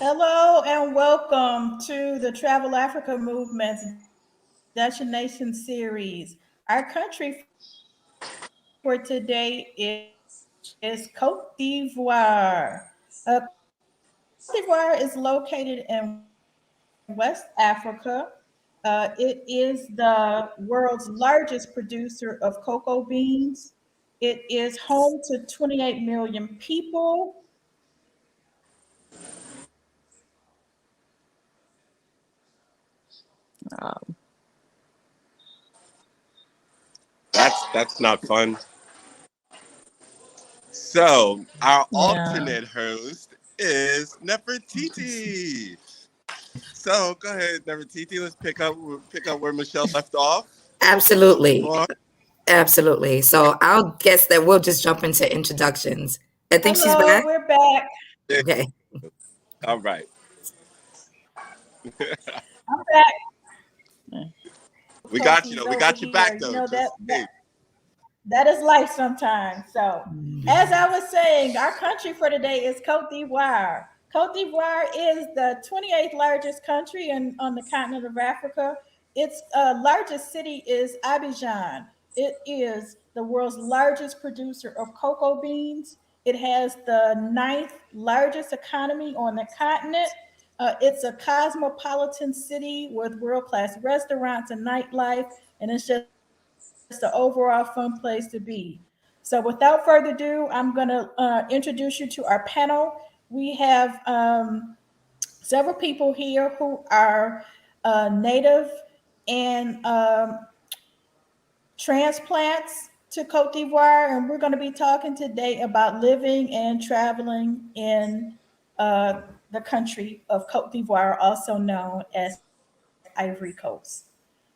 Hello and welcome to the Travel Africa Movement's Destination Series. Our country for today is Côte d'Ivoire. Côte d'Ivoire is located in West Africa. It is the world's largest producer of cocoa beans. It is home to 28 million people. That's not fun. So our alternate host is Nefertiti. So go ahead, Nefertiti. Let's pick up where Michelle left off. Absolutely. Absolutely. So I'll guess that we'll just jump into introductions. I think she's back. We're back. Okay. All right. I'm back. We got you though. We got you back though. That is life sometimes. So, as I was saying, our country for today is Côte d'Ivoire. Côte d'Ivoire is the 28th largest country on the continent of Africa. Its largest city is Abidjan. It is the world's largest producer of cocoa beans. It has the 9th largest economy on the continent. It's a cosmopolitan city with world-class restaurants and nightlife, and it's just an overall fun place to be. So without further ado, I'm going to introduce you to our panel. We have several people here who are native and transplants to Côte d'Ivoire, and we're going to be talking today about living and traveling in the country of Côte d'Ivoire, also known as Ivory Coast.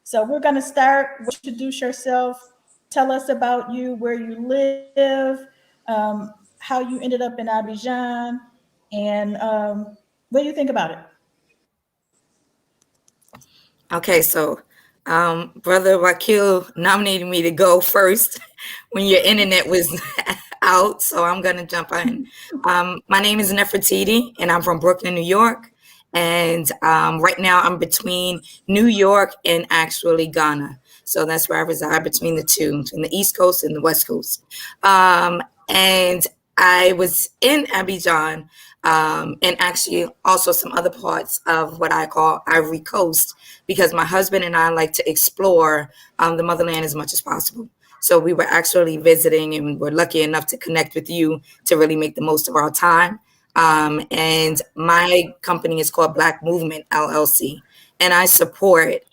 So we're going to start. Introduce yourself. Tell us about you, where you live, how you ended up in Abidjan, and what do you think about it? Okay, so Brother Wakil nominated me to go first when your internet was out, so I'm going to jump in. My name is Nefertiti, and I'm from Brooklyn, New York. And right now I'm between New York and actually Ghana. So that's where I reside, between the two, between the East Coast and the West Coast. And I was in Abidjan and actually also some other parts of what I call Ivory Coast, because my husband and I like to explore the motherland as much as possible. So we were actually visiting, and we're lucky enough to connect with you to really make the most of our time. And my company is called Black Movement LLC, and I support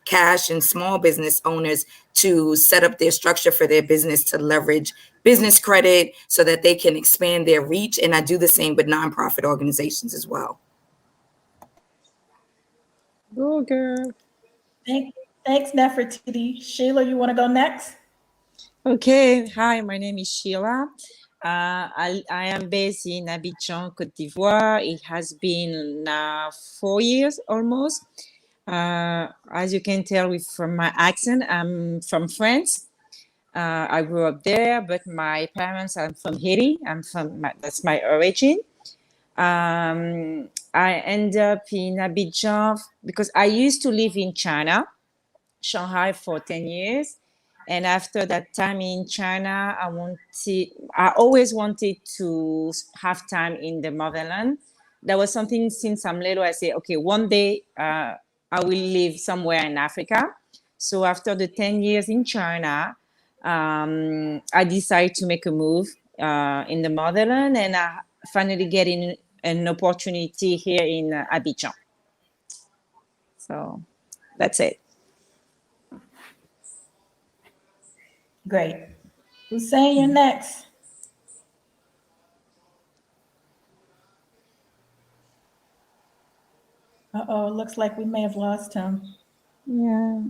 cash and small business owners to set up their structure for their business to leverage business credit so that they can expand their reach. And I do the same with nonprofit organizations as well. Go girl. Thanks, Nefertiti. Sheila, you want to go next? Okay. Hi, my name is Sheilla. I am based in Abidjan, Côte d'Ivoire. It has been 4 years almost. As you can tell from my accent, I'm from France. I grew up there, but my parents are from Haiti. That's my origin. I end up in Abidjan because I used to live in China, Shanghai, for 10 years. And after that time in China, I always wanted to have time in the motherland. That was something since I'm little. I say, okay, one day I will live somewhere in Africa. So after the 10 years in China, I decided to make a move in the motherland, and I finally getting an opportunity here in Abidjan. So that's it. Great. Sain, you're next. Uh-oh, looks like we may have lost him. Yeah.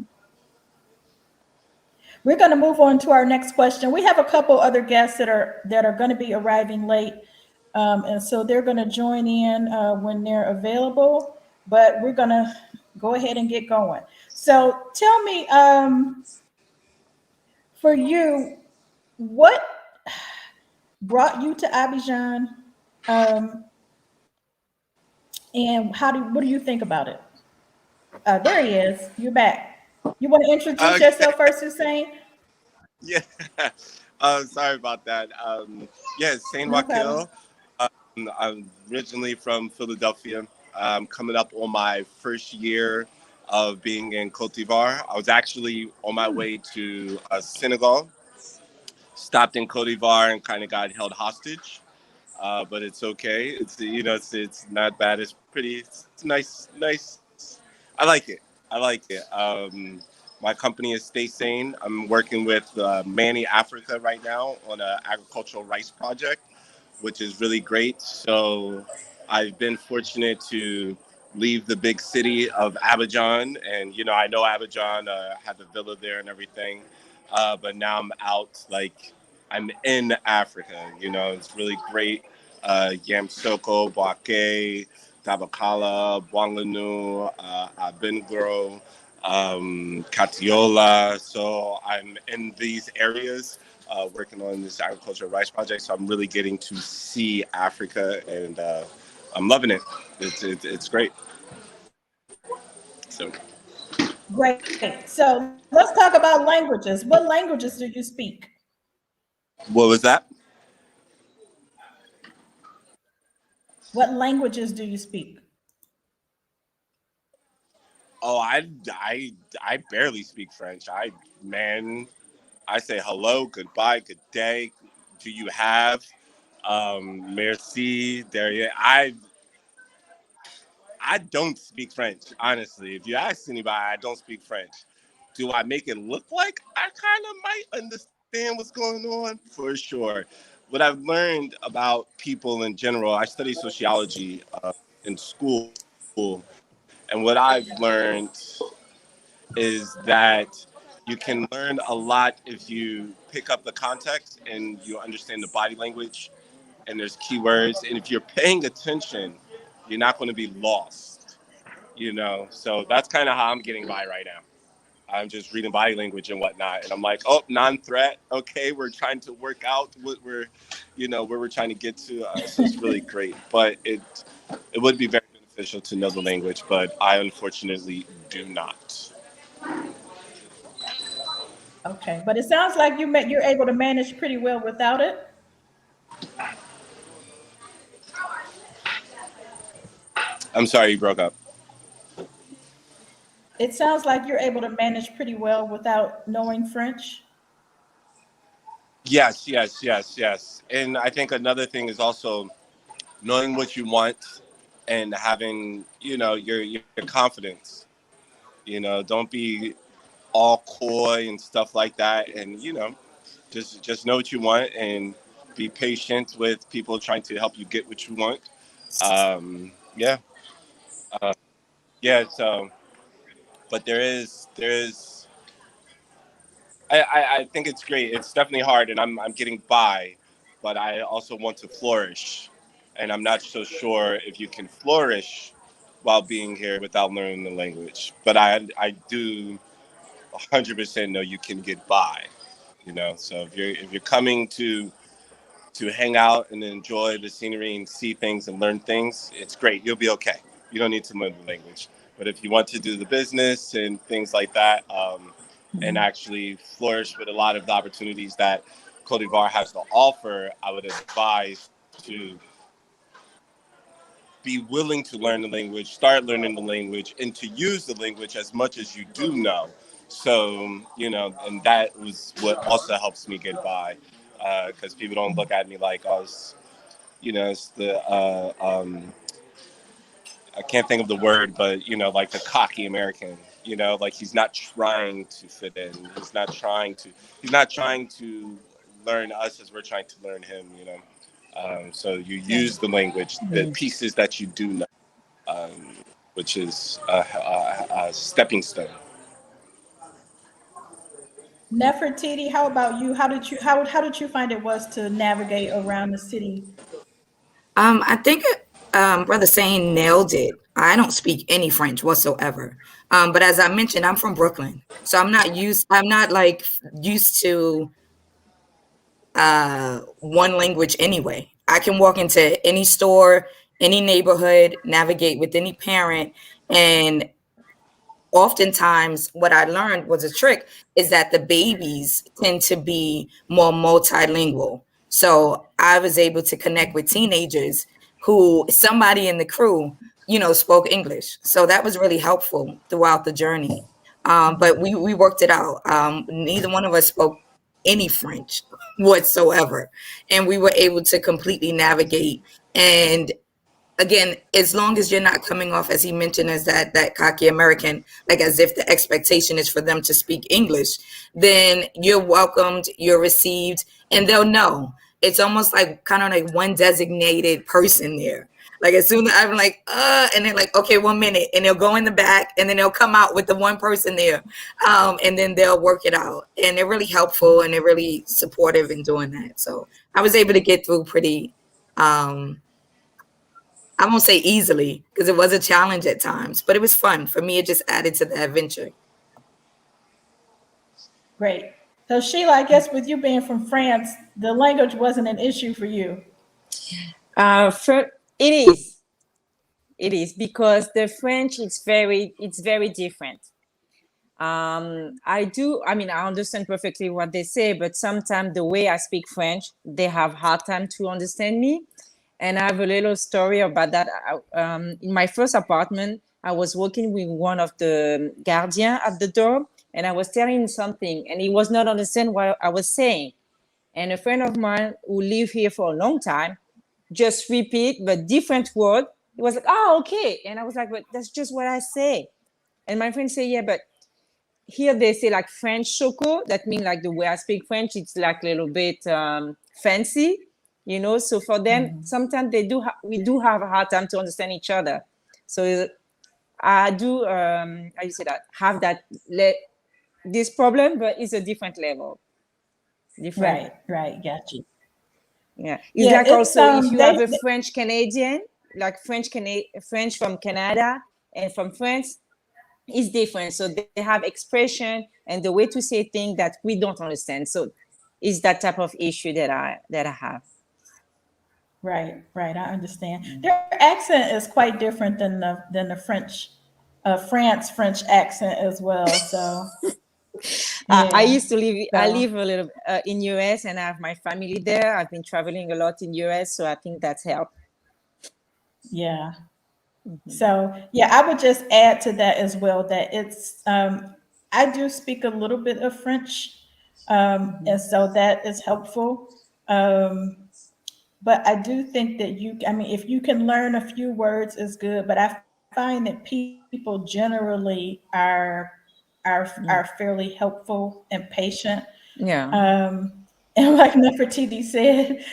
We're going to move on to our next question. We have a couple other guests that are going to be arriving late, and so they're going to join in when they're available. But we're going to go ahead and get going. So tell me, for you, what brought you to Abidjan, and what do you think about it? There he is. You're back. You want to introduce Okay. yourself first, Hussein? Yeah. Sorry about that. Yeah, Sain No problem. Wakil. I'm originally from Philadelphia. Coming up on my first year of being in Côte d'Ivoire. I was actually on my way to Senegal. Stopped in Côte d'Ivoire and kind of got held hostage. But it's okay. It's not bad. It's pretty. It's nice. I like it. My company is Stay Sane. I'm working with Manny Africa right now on an agricultural rice project, which is really great. So I've been fortunate to leave the big city of Abidjan, and I know Abidjan. Have a villa there and everything, but now I'm out. Like I'm in Africa. It's really great. Yamsoko, Boake, Tabakala, Bwanganu, Abingro, Katiola. So I'm in these areas working on this agricultural rice project. So I'm really getting to see Africa, and I'm loving it. It's great. So Great. So let's talk about languages. What languages do you speak? what was that? What languages do you speak? Oh, I barely speak French. I say hello, goodbye, good day. Do you have? Merci. There. I don't speak French, honestly. If you ask anybody, I don't speak French. Do I make it look like I kind of might understand what's going on? For sure. What I've learned about people in general, I study sociology in school, and what I've learned is that you can learn a lot if you pick up the context and you understand the body language and there's keywords. And if you're paying attention, you're not going to be lost. So that's kind of how I'm getting by right now. I'm just reading body language and whatnot, and I'm like, oh, non-threat. Okay, we're trying to work out where we're trying to get to. So it's really great, but it would be very beneficial to know the language, but I unfortunately do not. Okay, but it sounds like you're able to manage pretty well without it. I'm sorry, you broke up. It sounds like you're able to manage pretty well without knowing French. Yes. And I think another thing is also knowing what you want and having, your confidence. Don't be all coy and stuff like that. And, just know what you want and be patient with people trying to help you get what you want. Yeah. Uh, yeah. So, but I think it's great. It's definitely hard, and I'm getting by, but I also want to flourish, and I'm not so sure if you can flourish while being here without learning the language. But I do 100% know you can get by. So if you're coming to hang out and enjoy the scenery and see things and learn things, it's great. You'll be okay. You don't need to learn the language. But if you want to do the business and things like that, and actually flourish with a lot of the opportunities that Cote d'Ivoire has to offer, I would advise to be willing to learn the language, start learning the language, and to use the language as much as you do know. So, and that was what also helps me get by, because people don't look at me like I was, it's the, I can't think of the word, but, like the cocky American, like he's not trying to fit in. He's not trying to learn us as we're trying to learn him. So you use the language, the pieces that you do know, which is a stepping stone. Nefertiti, how about you? How did you find it was to navigate around the city? I think Brother Sain nailed it. I don't speak any French whatsoever. But as I mentioned, I'm from Brooklyn, so I'm not like used to one language anyway. I can walk into any store, any neighborhood, navigate with any parent, and oftentimes what I learned was a trick is that the babies tend to be more multilingual. So I was able to connect with teenagers who somebody in the crew, spoke English. So that was really helpful throughout the journey. But we worked it out. Neither one of us spoke any French whatsoever. And we were able to completely navigate. And again, as long as you're not coming off, as he mentioned, as that cocky American, like as if the expectation is for them to speak English, then you're welcomed, you're received, and they'll know. It's almost like kind of like one designated person there. Like as soon as I'm like, and they're like, okay, 1 minute, and they'll go in the back, and then they'll come out with the one person there, and then they'll work it out. And they're really helpful, and they're really supportive in doing that. So I was able to get through pretty. I won't say easily because it was a challenge at times, but it was fun. For me, it just added to the adventure. Great. So Sheila, I guess with you being from France, the language wasn't an issue for you. It is because the French it's very different. I understand perfectly what they say, but sometimes the way I speak French, they have hard time to understand me. And I have a little story about that. In my first apartment, I was working with one of the guardians at the door, and I was telling him something, and he was not understand what I was saying. And a friend of mine who lived here for a long time just repeat, but different word. He was like, "Oh, okay," and I was like, "But that's just what I say." And my friend said, "Yeah, but here they say like French choco. That means like the way I speak French, it's like a little bit fancy." So for them, sometimes we do have a hard time to understand each other. So I do, how you say that, have this problem, but it's a different level. Right, got you. Yeah, it's Yeah, like it's also if you have a they French Canadian, like French from Canada and from France, it's different. So they have expression and the way to say things that we don't understand. So it's that type of issue that I have. right, I understand. Their accent is quite different than the French, French accent as well. So I yeah, used to live. I so live a little in US, and I have my family there. I've been traveling a lot in US, so I think that's helped. yeah. So yeah, I would just add to that as well that I do speak a little bit of French, and so that is helpful. Um, but I do think that if you can learn a few words is good, but I find that people generally are fairly helpful and patient. Yeah. And like Nefertiti said,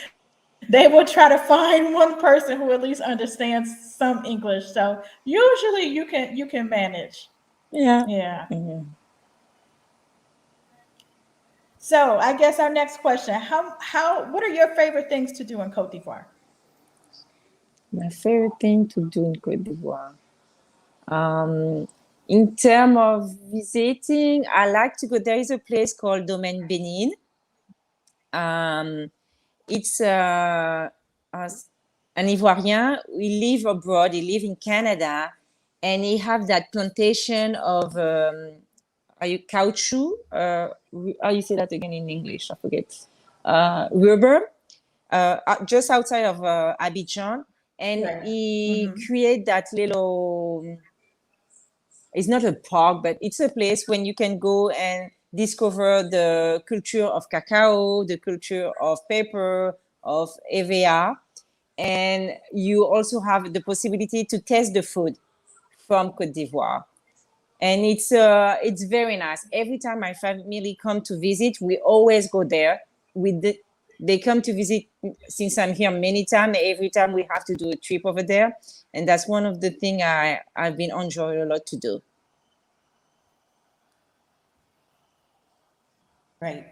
they will try to find one person who at least understands some English. So usually you can manage. Yeah. Yeah. Mhm. So I guess our next question: what are your favorite things to do in Cote d'Ivoire? My favorite thing to do in Côte d'Ivoire. In terms of visiting, I like to go. There is a place called Domaine Benin. It's an Ivoirien. We live abroad. He live in Canada, and he have that plantation of caoutchouc. How you say that again in English? I forget. Rubber, just outside of Abidjan, and Right. he create that little. It's not a park, but it's a place when you can go and discover the culture of cacao, the culture of paper, of EVA, and you also have the possibility to taste the food from Côte d'Ivoire. And it's very nice. Every time my family come to visit, we always go there. They come to visit since I'm here many times. Every time we have to do a trip over there, and that's one of the things I've been enjoying a lot to do. Right.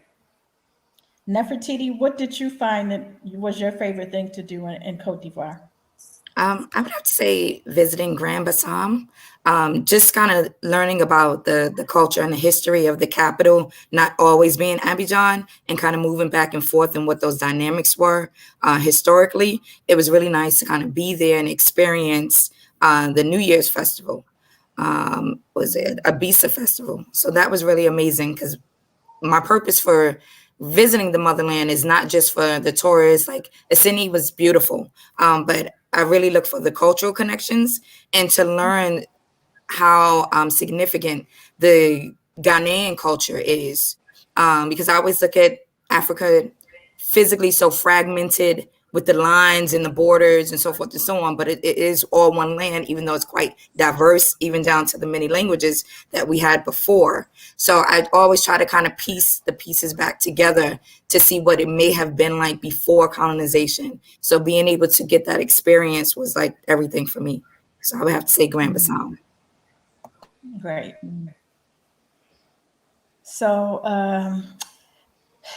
Nefertiti, what did you find that was your favorite thing to do in Cote d'Ivoire? I would have to say visiting Grand Bassam, just kind of learning about the culture and the history of the capital, not always being Abidjan, and kind of moving back and forth and what those dynamics were historically. It was really nice to kind of be there and experience the New Year's festival. Was it Abisa festival? So that was really amazing because my purpose for visiting the motherland is not just for the tourists. Like Assini was beautiful, but I really look for the cultural connections and to learn how significant the Ghanaian culture is, because I always look at Africa physically so fragmented with the lines and the borders and so forth and so on, but it is all one land, even though it's quite diverse, even down to the many languages that we had before. So I always try to kind of piece the pieces back together to see what it may have been like before colonization. So being able to get that experience was like everything for me. So I would have to say Grand Bassam. Right. So,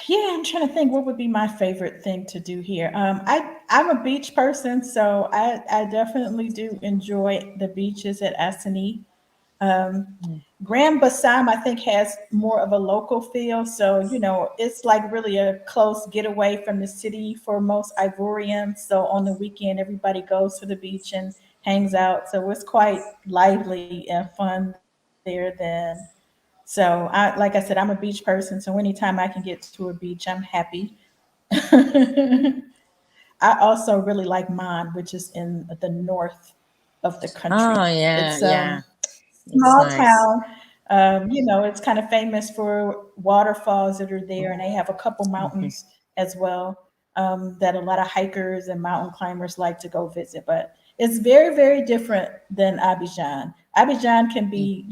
yeah, I'm trying to think what would be my favorite thing to do here. I'm a beach person, so I definitely do enjoy the beaches at Assini. Grand Bassam, I think, has more of a local feel. So, it's like really a close getaway from the city for most Ivorians. So on the weekend, everybody goes to the beach and hangs out. So it's quite lively and fun there then. So like I said, I'm a beach person. So anytime I can get to a beach, I'm happy. I also really like Man, which is in the north of the country. Oh yeah, It's yeah, it's small nice. town. It's kind of famous for waterfalls that are there, and they have a couple mountains as well, that a lot of hikers and mountain climbers like to go visit. But it's very, very different than Abidjan. Abidjan can be,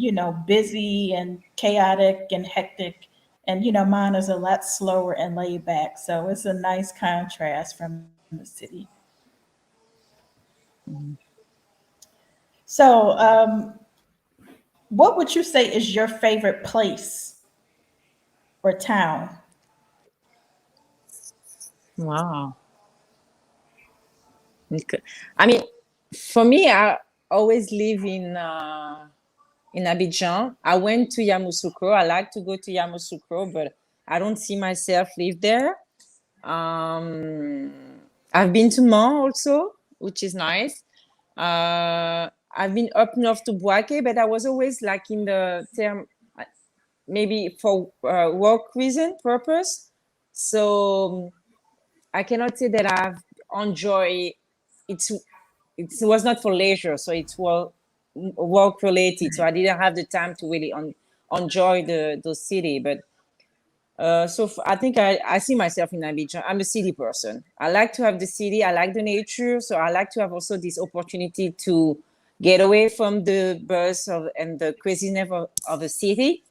busy and chaotic and hectic, and mine is a lot slower and laid back. So it's a nice contrast from the city. So, what would you say is your favorite place or town? Wow. Okay. I mean, for me, I always live in Abidjan. I went to Yamoussoukro. I like to go to Yamoussoukro, but I don't see myself live there. Um, I've been to Mans also, which is nice. I've been up north to Boaké, but I was always like in the term, maybe for work reason, purpose. So I cannot say that I've enjoyed it's it was not for leisure, so it's work related. So I didn't have the time to really enjoy the city. But I think I see myself in Abidjan. I'm a city person. I like to have the city. I like the nature. So I like to have also this opportunity to get away from the buzz and the craziness of a city,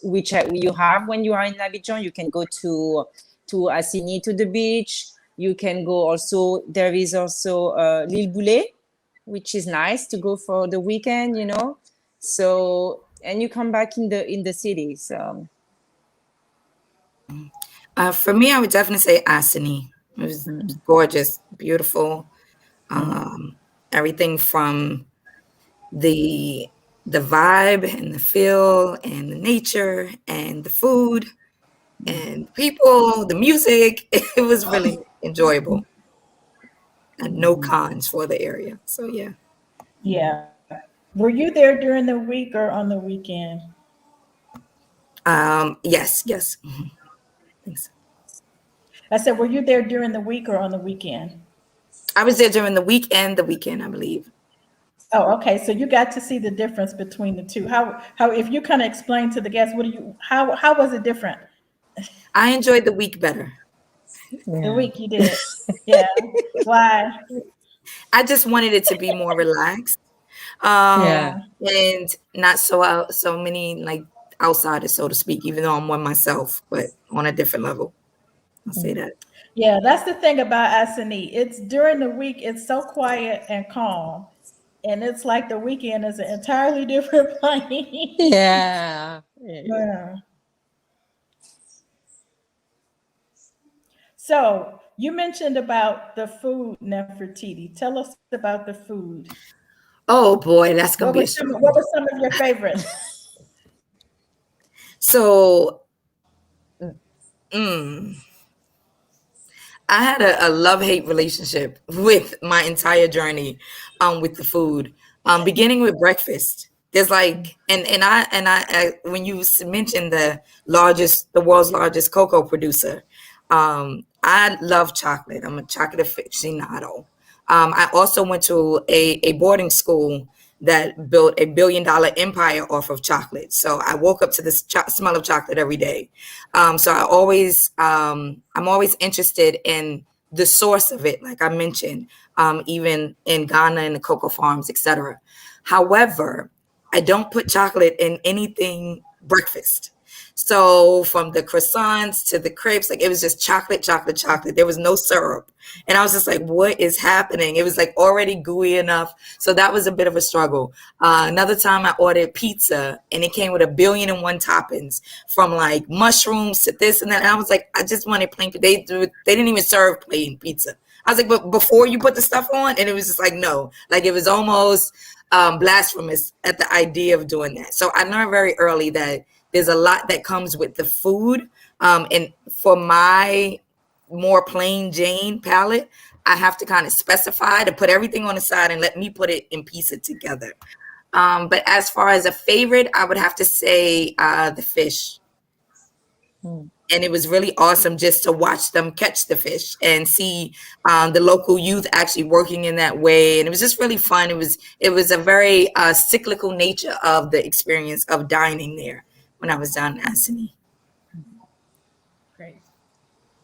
which you have when you are in Abidjan. You can go to Assini, to the beach. You can go also. There is also L'Île Boulet, which is nice to go for the weekend. So and you come back in the city. So For me, I would definitely say Asini. It was gorgeous, beautiful. Everything from the the vibe and the feel and the nature and the food and people, the music. It was really enjoyable and no cons for the area. So yeah. Yeah. Were you there during the week or on the weekend? Yes, yes. Mhm. Thanks. I said, were you there during the week or on the weekend? I was there during the weekend, I believe. Oh, okay. So you got to see the difference between the two. How if you kind of explain to the guests, what do you how was it different? I enjoyed the week better. The Yeah. week you did. Yeah. Why? I just wanted it to be more relaxed, Yeah. Yeah. and not so many like outsiders, so to speak. Even though I'm one myself, but on a different level. I'll say that. Yeah, that's the thing about Asani. It's during the week, it's so quiet and calm. And it's like the weekend is an entirely different place. Yeah. Yeah. Yeah. So you mentioned about the food, Nefertiti. Tell us about the food. Oh boy, that's gonna be a What struggle. were some of your favorites? So, mm, I had a love-hate relationship with my entire journey with the food. Beginning with breakfast. There's like and I when you mentioned the world's largest cocoa producer, I love chocolate. I'm a chocolate aficionado. I also went to a boarding school that built $1 billion empire off of chocolate. So I woke up to this smell of chocolate every day. So I'm always interested in the source of it, like I mentioned, even in Ghana and the cocoa farms, etc. However, I don't put chocolate in anything breakfast. So from the croissants to the crepes, like it was just chocolate, chocolate, chocolate. There was no syrup. And I was just like, what is happening? It was like already gooey enough. So that was a bit of a struggle. Another time I ordered pizza and it came with 1,000,000,001 toppings from like mushrooms to this and that. And I was like, I just wanted plain. They didn't even serve plain pizza. I was like, but before you put the stuff on, and it was just like, no, like it was almost blasphemous at the idea of doing that. So I learned very early that there's a lot that comes with the food. And for my more plain Jane palette, I have to kind of specify to put everything on the side and let me put it and piece it together. But as far as a favorite, I would have to say the fish. Mm. And it was really awesome just to watch them catch the fish and see the local youth actually working in that way. And it was just really fun. It was a very cyclical nature of the experience of dining there when I was down in Assini. Great.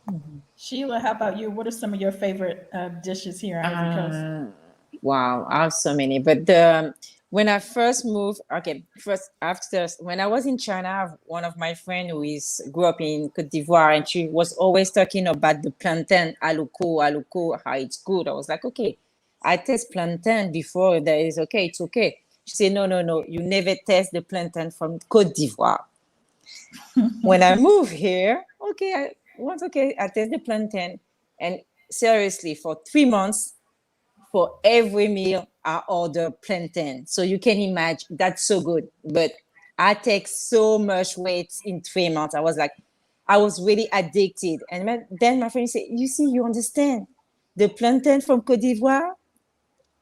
Mhm. Sheila, how about you? What are some of your favorite dishes here in Ivory Coast? Wow, I have so many. But the when I first moved, okay, first after when I was in China, I have one of my friend who is grew up in Côte d'Ivoire, and she was always talking about the plantain aluko, how it's good. I was like, okay, I taste plantain before. That is okay, it's okay. She said, no, no, no, you never taste the plantain from Côte d'Ivoire. When I moved here, okay, I taste the plantain, and seriously, for 3 months for every meal I order plantain. So you can imagine that's so good. But I take so much weight in 3 months. I was really addicted. And then my friend said, you see, you understand. The plantain from Côte d'Ivoire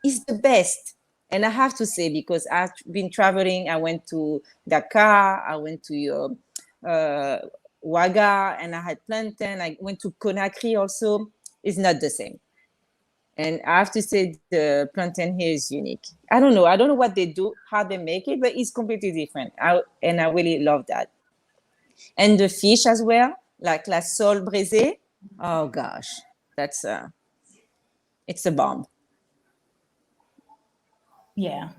is the best. And I have to say, because I've been traveling, I went to Dakar, I went to Ouaga, and I had plantain. I went to Conakry also. It's not the same. And I have to say the plantain here is unique. I don't know. I don't know what they do, how they make it, but it's completely different. And I really love that. And the fish as well, like la sole braisée. Oh gosh, that's it's a bomb. Yeah,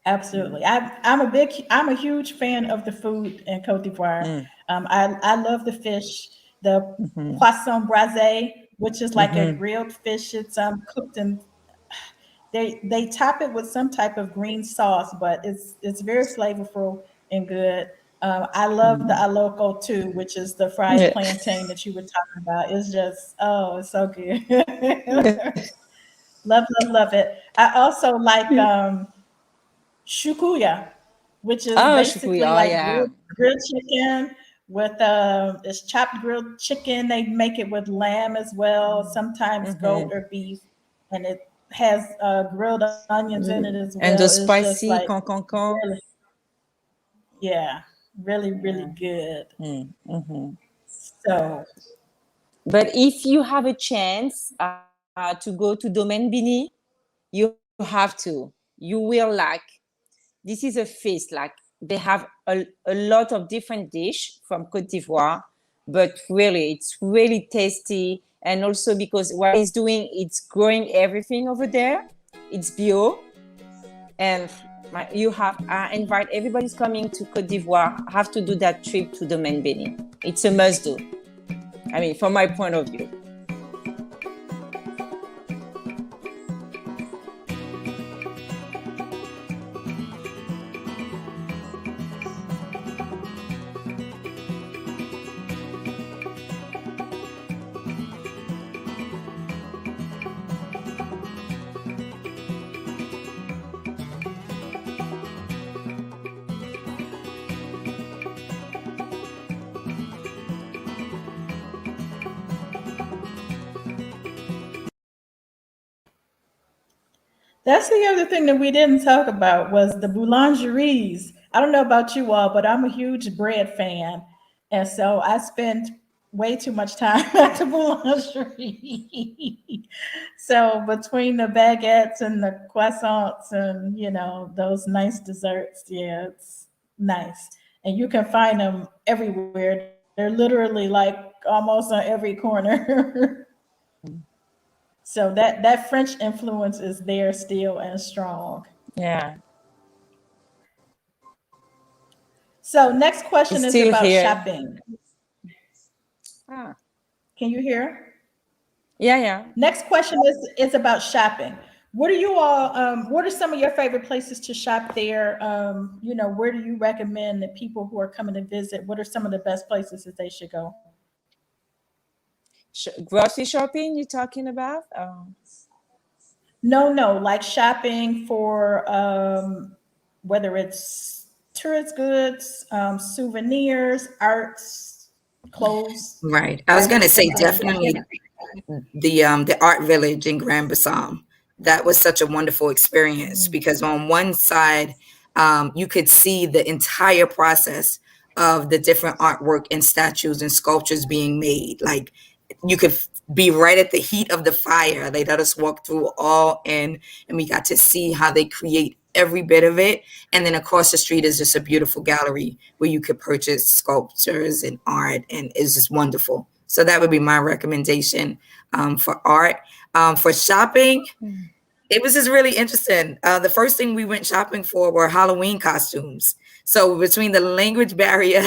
absolutely. I'm a huge fan of the food in Cote d'Ivoire. Mm. I love the fish, the Mm-hmm. poisson braisé, which is like a Mm-hmm. grilled fish. It's cooked in they top it with some type of green sauce, but it's very flavorful and good. I love the Mm-hmm. aloko too, which is the fried Yeah. plantain that you were talking about. It's just it's so good. Love, love, love it. I also like shukuya, which is Oh, shukui. basically Oh, like yeah. grilled chicken with it's chopped grilled chicken. They make it with lamb as well, sometimes goat Mm-hmm. or beef, and it has grilled onions in it as And the well. It's just spicy like con con con. really, yeah, really, really good. Mm-hmm. So But if you have a chance to go to Domaine Bini, you have to. You will like. This is a feast. Like they have a lot of different dish from Côte d'Ivoire, but really, it's really tasty. And also because what it's doing, it's growing everything over there. It's bio, and you have. I invite everybody's coming to Côte d'Ivoire. Have to do that trip to Domaine Bini. It's a must do. I mean, from my point of view. that's the other thing that we didn't talk about was the boulangeries. I don't know about you all, but I'm a huge bread fan. And so I spend way too much time at the boulangerie. So between the baguettes and the croissants and, those nice desserts, yeah, it's nice. And you can find them everywhere. They're literally like almost on every corner. So that French influence is there still and strong. Yeah, So next question it's is still about here. shopping. Ah, Can you hear? yeah, yeah. Next question is about shopping. What are you all? What are some of your favorite places to shop there? Where do you recommend that people who are coming to visit? What are some of the best places that they should go? Grocery shopping you're talking about? No, no, like shopping for whether it's tourist goods, souvenirs, arts, clothes, Right. I was gonna items say from other definitely the art village in Grand Bassam. That was such a wonderful experience because on one side, you could see the entire process of the different artwork and statues and sculptures being made. Like you could be right at the heat of the fire. They let us walk through all in, and we got to see how they create every bit of it. And then across the street is just a beautiful gallery where you could purchase sculptures and art, and it's just wonderful. So that would be my recommendation for art. For shopping, it was just really interesting. The first thing we went shopping for were Halloween costumes. So between the language barrier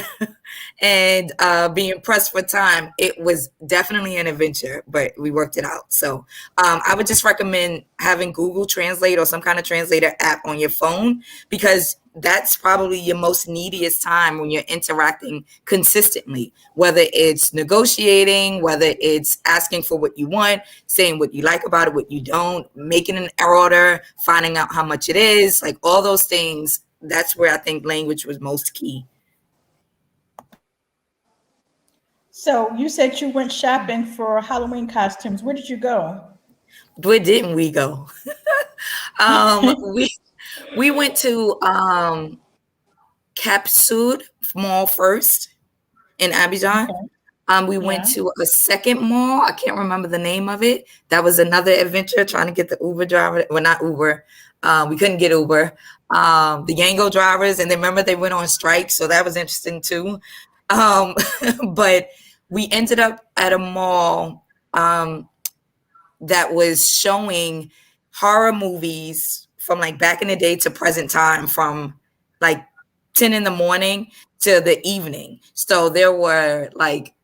and being pressed for time, it was definitely an adventure, but we worked it out. So I would just recommend having Google Translate or some kind of translator app on your phone, because that's probably your most neediest time when you're interacting consistently, whether it's negotiating, whether it's asking for what you want, saying what you like about it, what you don't, making an order, finding out how much it is, like all those things. That's where I think language was most key. So you said you went shopping for Halloween costumes. Where did you go? Where didn't we go? Okay. We went to Cap Sud Mall first in Abidjan. Okay. We went Yeah. to a second mall. I can't remember the name of it. That was another adventure trying to get the Uber driver. Well, not Uber. We couldn't get Uber. The Yango drivers, and then remember they went on strike, so that was interesting too. Um, but we ended up at a mall that was showing horror movies from like back in the day to present time, from like 10 in the morning to the evening. So there were like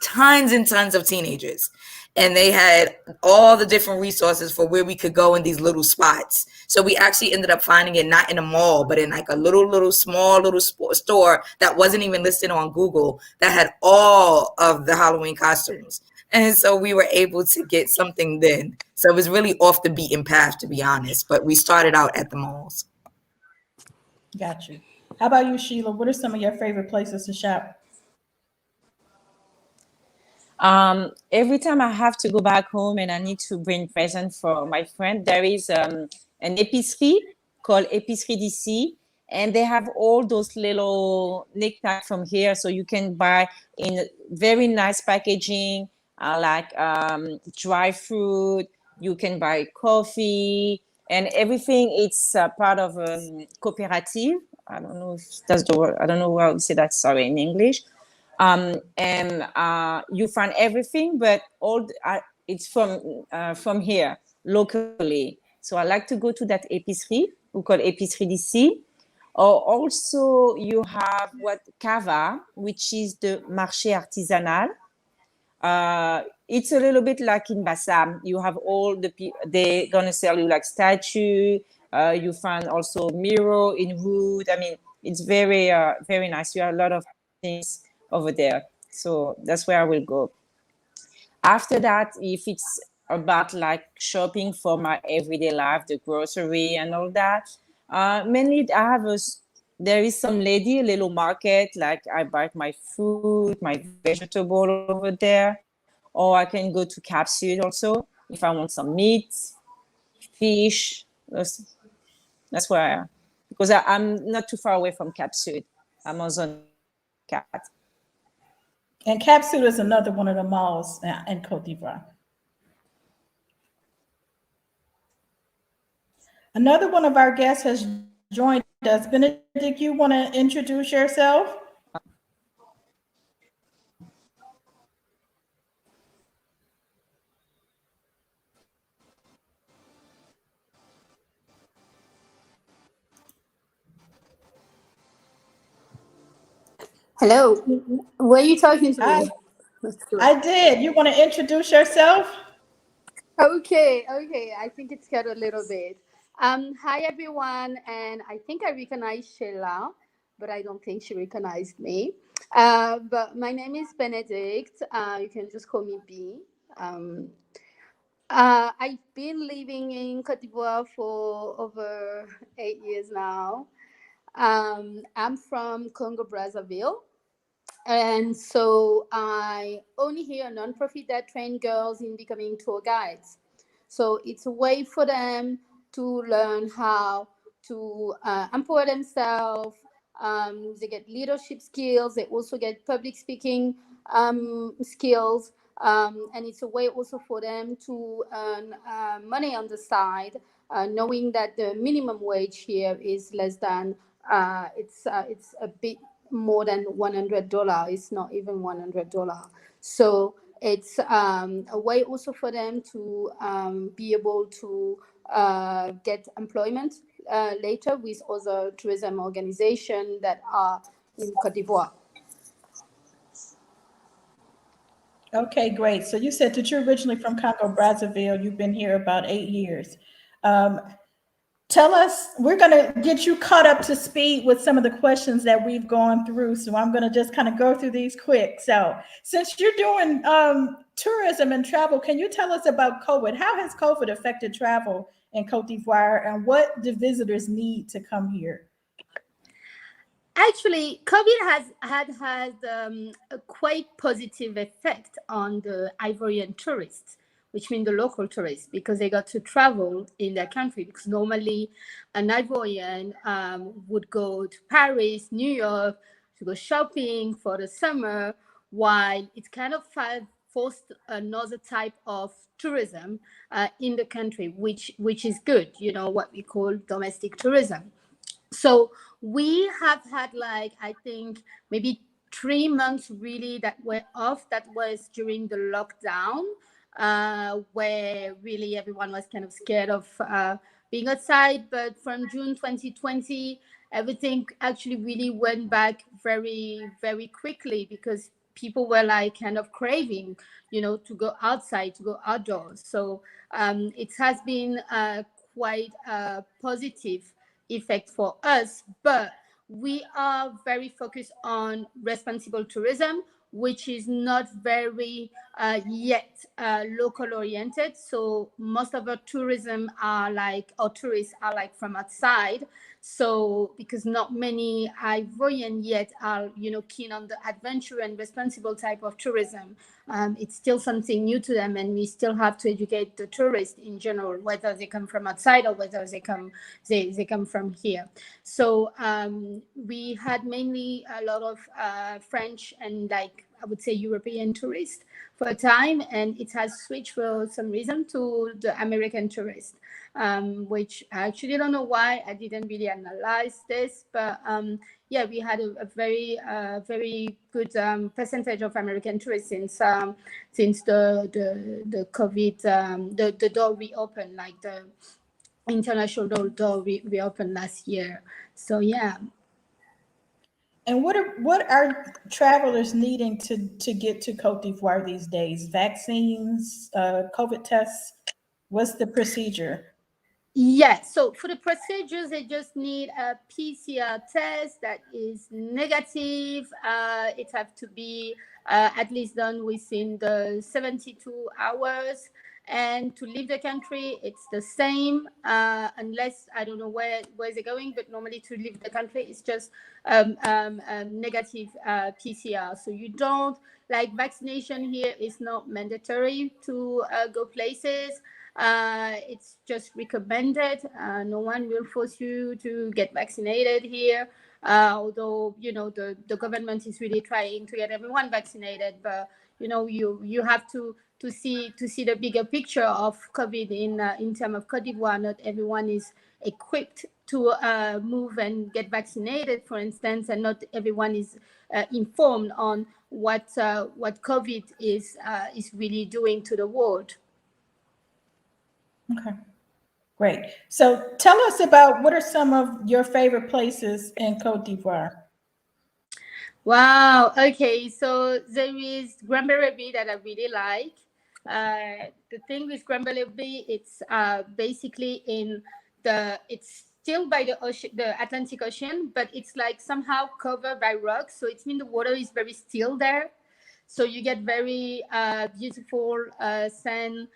tons and tons of teenagers, and they had all the different resources for where we could go in these little spots. So we actually ended up finding it not in a mall, but in like a small store that wasn't even listed on Google, that had all of the Halloween costumes. And so we were able to get something then. So it was really off the beaten path, to be honest, but we started out at the malls. Got you. How about you, Sheila? What are some of your favorite places to shop? Every time I have to go back home and I need to bring present for my friend, there is an épicerie called Épicerie d'ici, and they have all those little knickknacks from here, so you can buy in very nice packaging, like dry fruit. You can buy coffee and everything. It's part of a cooperative. I don't know if that's the word. I don't know how to say that. Sorry, in English. And you find everything, but it's from here locally. So I like to go to that épicerie, we call épicerie d'ici. Or also you have what Cava, which is the marché artisanal. It's a little bit like in Bassam. You have all they're gonna sell you like statue. You find also mirror in wood. I mean, it's very very nice. You have a lot of things over there. So that's where I will go. After that, if it's about like shopping for my everyday life, the grocery and all that, mainly there is some lady, a little market, like I buy my fruit, my vegetable over there, or I can go to Capsule also if I want some meat, fish. That's where I am, because I'm not too far away from Capsule. I'm on Zone 4. And Capsule is another one of the malls in Côte d'Ivoire. Another one of our guests has joined us. Benedicte, you want to introduce yourself? Hello, were you talking to me? I did. You want to introduce yourself? Okay, I think it's got a little bit. Hi everyone, and I think I recognize Sheilla, but I don't think she recognized me. But my name is Benedicte. You can just call me B. I've been living in Côte d'Ivoire for over 8 years now. I'm from Congo Brazzaville. And so I own here a nonprofit that train girls in becoming tour guides. So it's a way for them to learn how to empower themselves. They get leadership skills. They also get public speaking skills. And it's a way also for them to earn money on the side, knowing that the minimum wage here is less than, it's a bit more than $100. It's not even $100. So it's a way also for them to be able to get employment later with other tourism organizations that are in Côte d'Ivoire. Okay, great. So you said that you're originally from Congo Brazzaville. You've been here about 8 years. Tell us, we're going to get you caught up to speed with some of the questions that we've gone through. So I'm going to just kind of go through these quick. So since you're doing tourism and travel, can you tell us about COVID? How has COVID affected travel in Côte d'Ivoire, and what do visitors need to come here? Actually, COVID had a quite positive effect on the Ivorian tourists, which means the local tourists, because they got to travel in their country. Because normally an Ivorian would go to Paris, New York, to go shopping for the summer, while it kind of forced another type of tourism in the country, which is good, what we call domestic tourism. So we have had, like, I think maybe 3 months really that were off. That was during the lockdown, where really everyone was kind of scared of being outside. But from June 2020, everything actually really went back very, very quickly, because people were like kind of craving, to go outside, to go outdoors. So it has been quite a positive effect for us, but we are very focused on responsible tourism, which is not very yet local oriented. So most of our tourism are like, or tourists are like from outside. So because not many Ivorian yet are, keen on the adventure and responsible type of tourism. It's still something new to them, and we still have to educate the tourists in general, whether they come from outside or whether they come from here. So we had mainly a lot of French and, like, I would say, European tourists for a time, and it has switched for some reason to the American tourist, which I actually don't know why. I didn't really analyze this, but yeah, we had a very very good percentage of American tourists since the COVID, the door reopened, like the international door reopened last year. So yeah. And what are travelers needing to get to Côte d'Ivoire these days? Vaccines, COVID tests. What's the procedure? Yeah, so for the procedures, they just need a PCR test that is negative. It has to be at least done within the 72 hours. And to leave the country, it's the same, unless I don't know where they're going, but normally to leave the country, it's just negative PCR. So you don't, like, vaccination here is not mandatory to go places. It's just recommended. No one will force you to get vaccinated here. Although, the government is really trying to get everyone vaccinated, but you have to see the bigger picture of COVID in terms of Côte d'Ivoire. Not everyone is equipped to move and get vaccinated, for instance, and not everyone is informed on what COVID is really doing to the world. Okay, great. So tell us about what are some of your favorite places in Côte d'Ivoire? Wow. Okay. So there is Granberry that I really like. The thing with Granberry, it's basically it's still by the ocean, the Atlantic Ocean, but it's like somehow covered by rocks. So it means the water is very still there. So you get very beautiful sand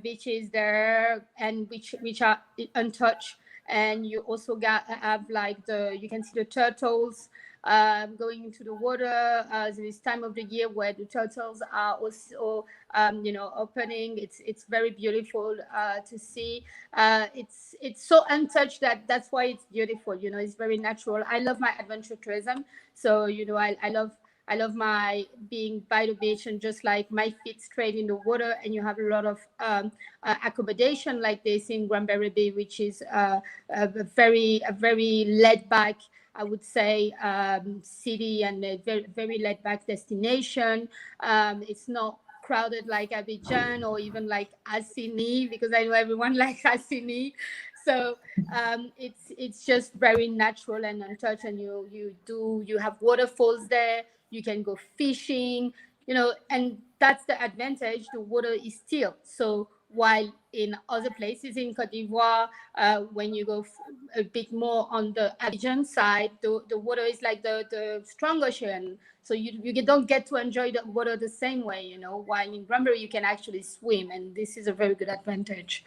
beaches there, and which are untouched. And you also have like you can see the turtles going into the water. This time of the year where the turtles are also opening. It's very beautiful to see. It's so untouched that's why it's beautiful. It's very natural. I love my adventure tourism, so I love my being by the beach and just like my feet straight in the water, and you have a lot of accommodation like this in Granberry Bay, which is a very laid back, I would say, city, and a very, very laid back destination. It's not crowded like Abidjan or even like Assini, because I know everyone likes Assini. So it's just very natural and untouched, and you have waterfalls there. You can go fishing, and that's the advantage. The water is still. So while in other places in Côte d'Ivoire, when you go a bit more on the Abidjan side, the water is like the strong ocean. So you don't get to enjoy the water the same way, while in Granberry you can actually swim, and this is a very good advantage.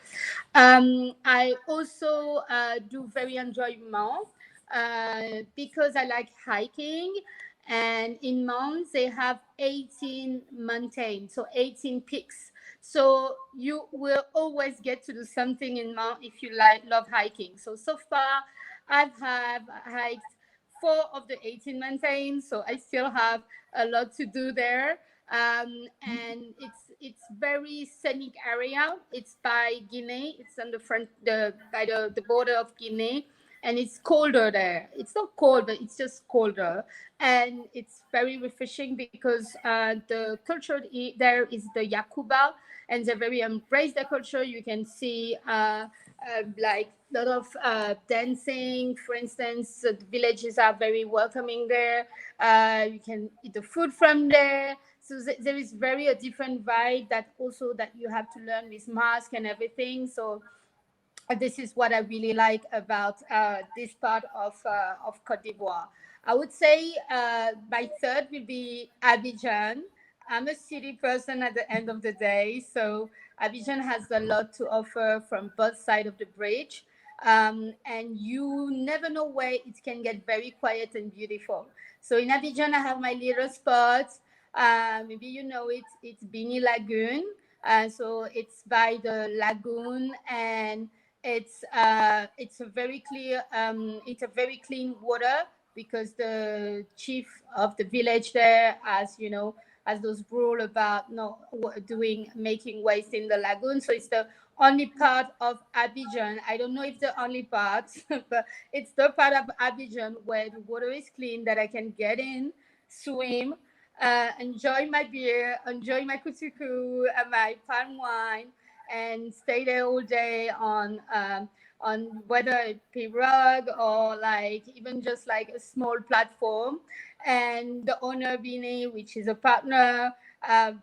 I also do very enjoy Mons because I like hiking. And in Mons, they have 18 mountains, so 18 peaks. So you will always get to do something in Mons if you love hiking. So far, I've hiked 4 of the 18 mountains, so I still have a lot to do there. And it's very scenic area. It's by Guinea. It's on by the border of Guinea. And it's colder there. It's not cold, but it's just colder. And it's very refreshing because the culture there is the Yakuba, and they very embrace the culture. You can see like a lot of dancing, for instance. The villages are very welcoming there. You can eat the food from there. So there is very a different vibe that you have to learn with mask and everything. So this is what I really like about this part of Côte d'Ivoire. I would say my third will be Abidjan. I'm a city person at the end of the day, so Abidjan has a lot to offer from both sides of the bridge. And you never know where it can get very quiet and beautiful. So in Abidjan, I have my little spot. Maybe you know it. It's Bini Lagoon. So it's by the lagoon, and it's a very clear. It's a very clean water because the chief of the village there, has those rule about not making waste in the lagoon. So it's the only part of Abidjan. I don't know if the only part, but it's the part of Abidjan where the water is clean that I can get in, swim, enjoy my beer, enjoy my kutuku, my palm wine, and stay there all day on whether a pirogue or like even just like a small platform. And the owner Bini, which is a partner,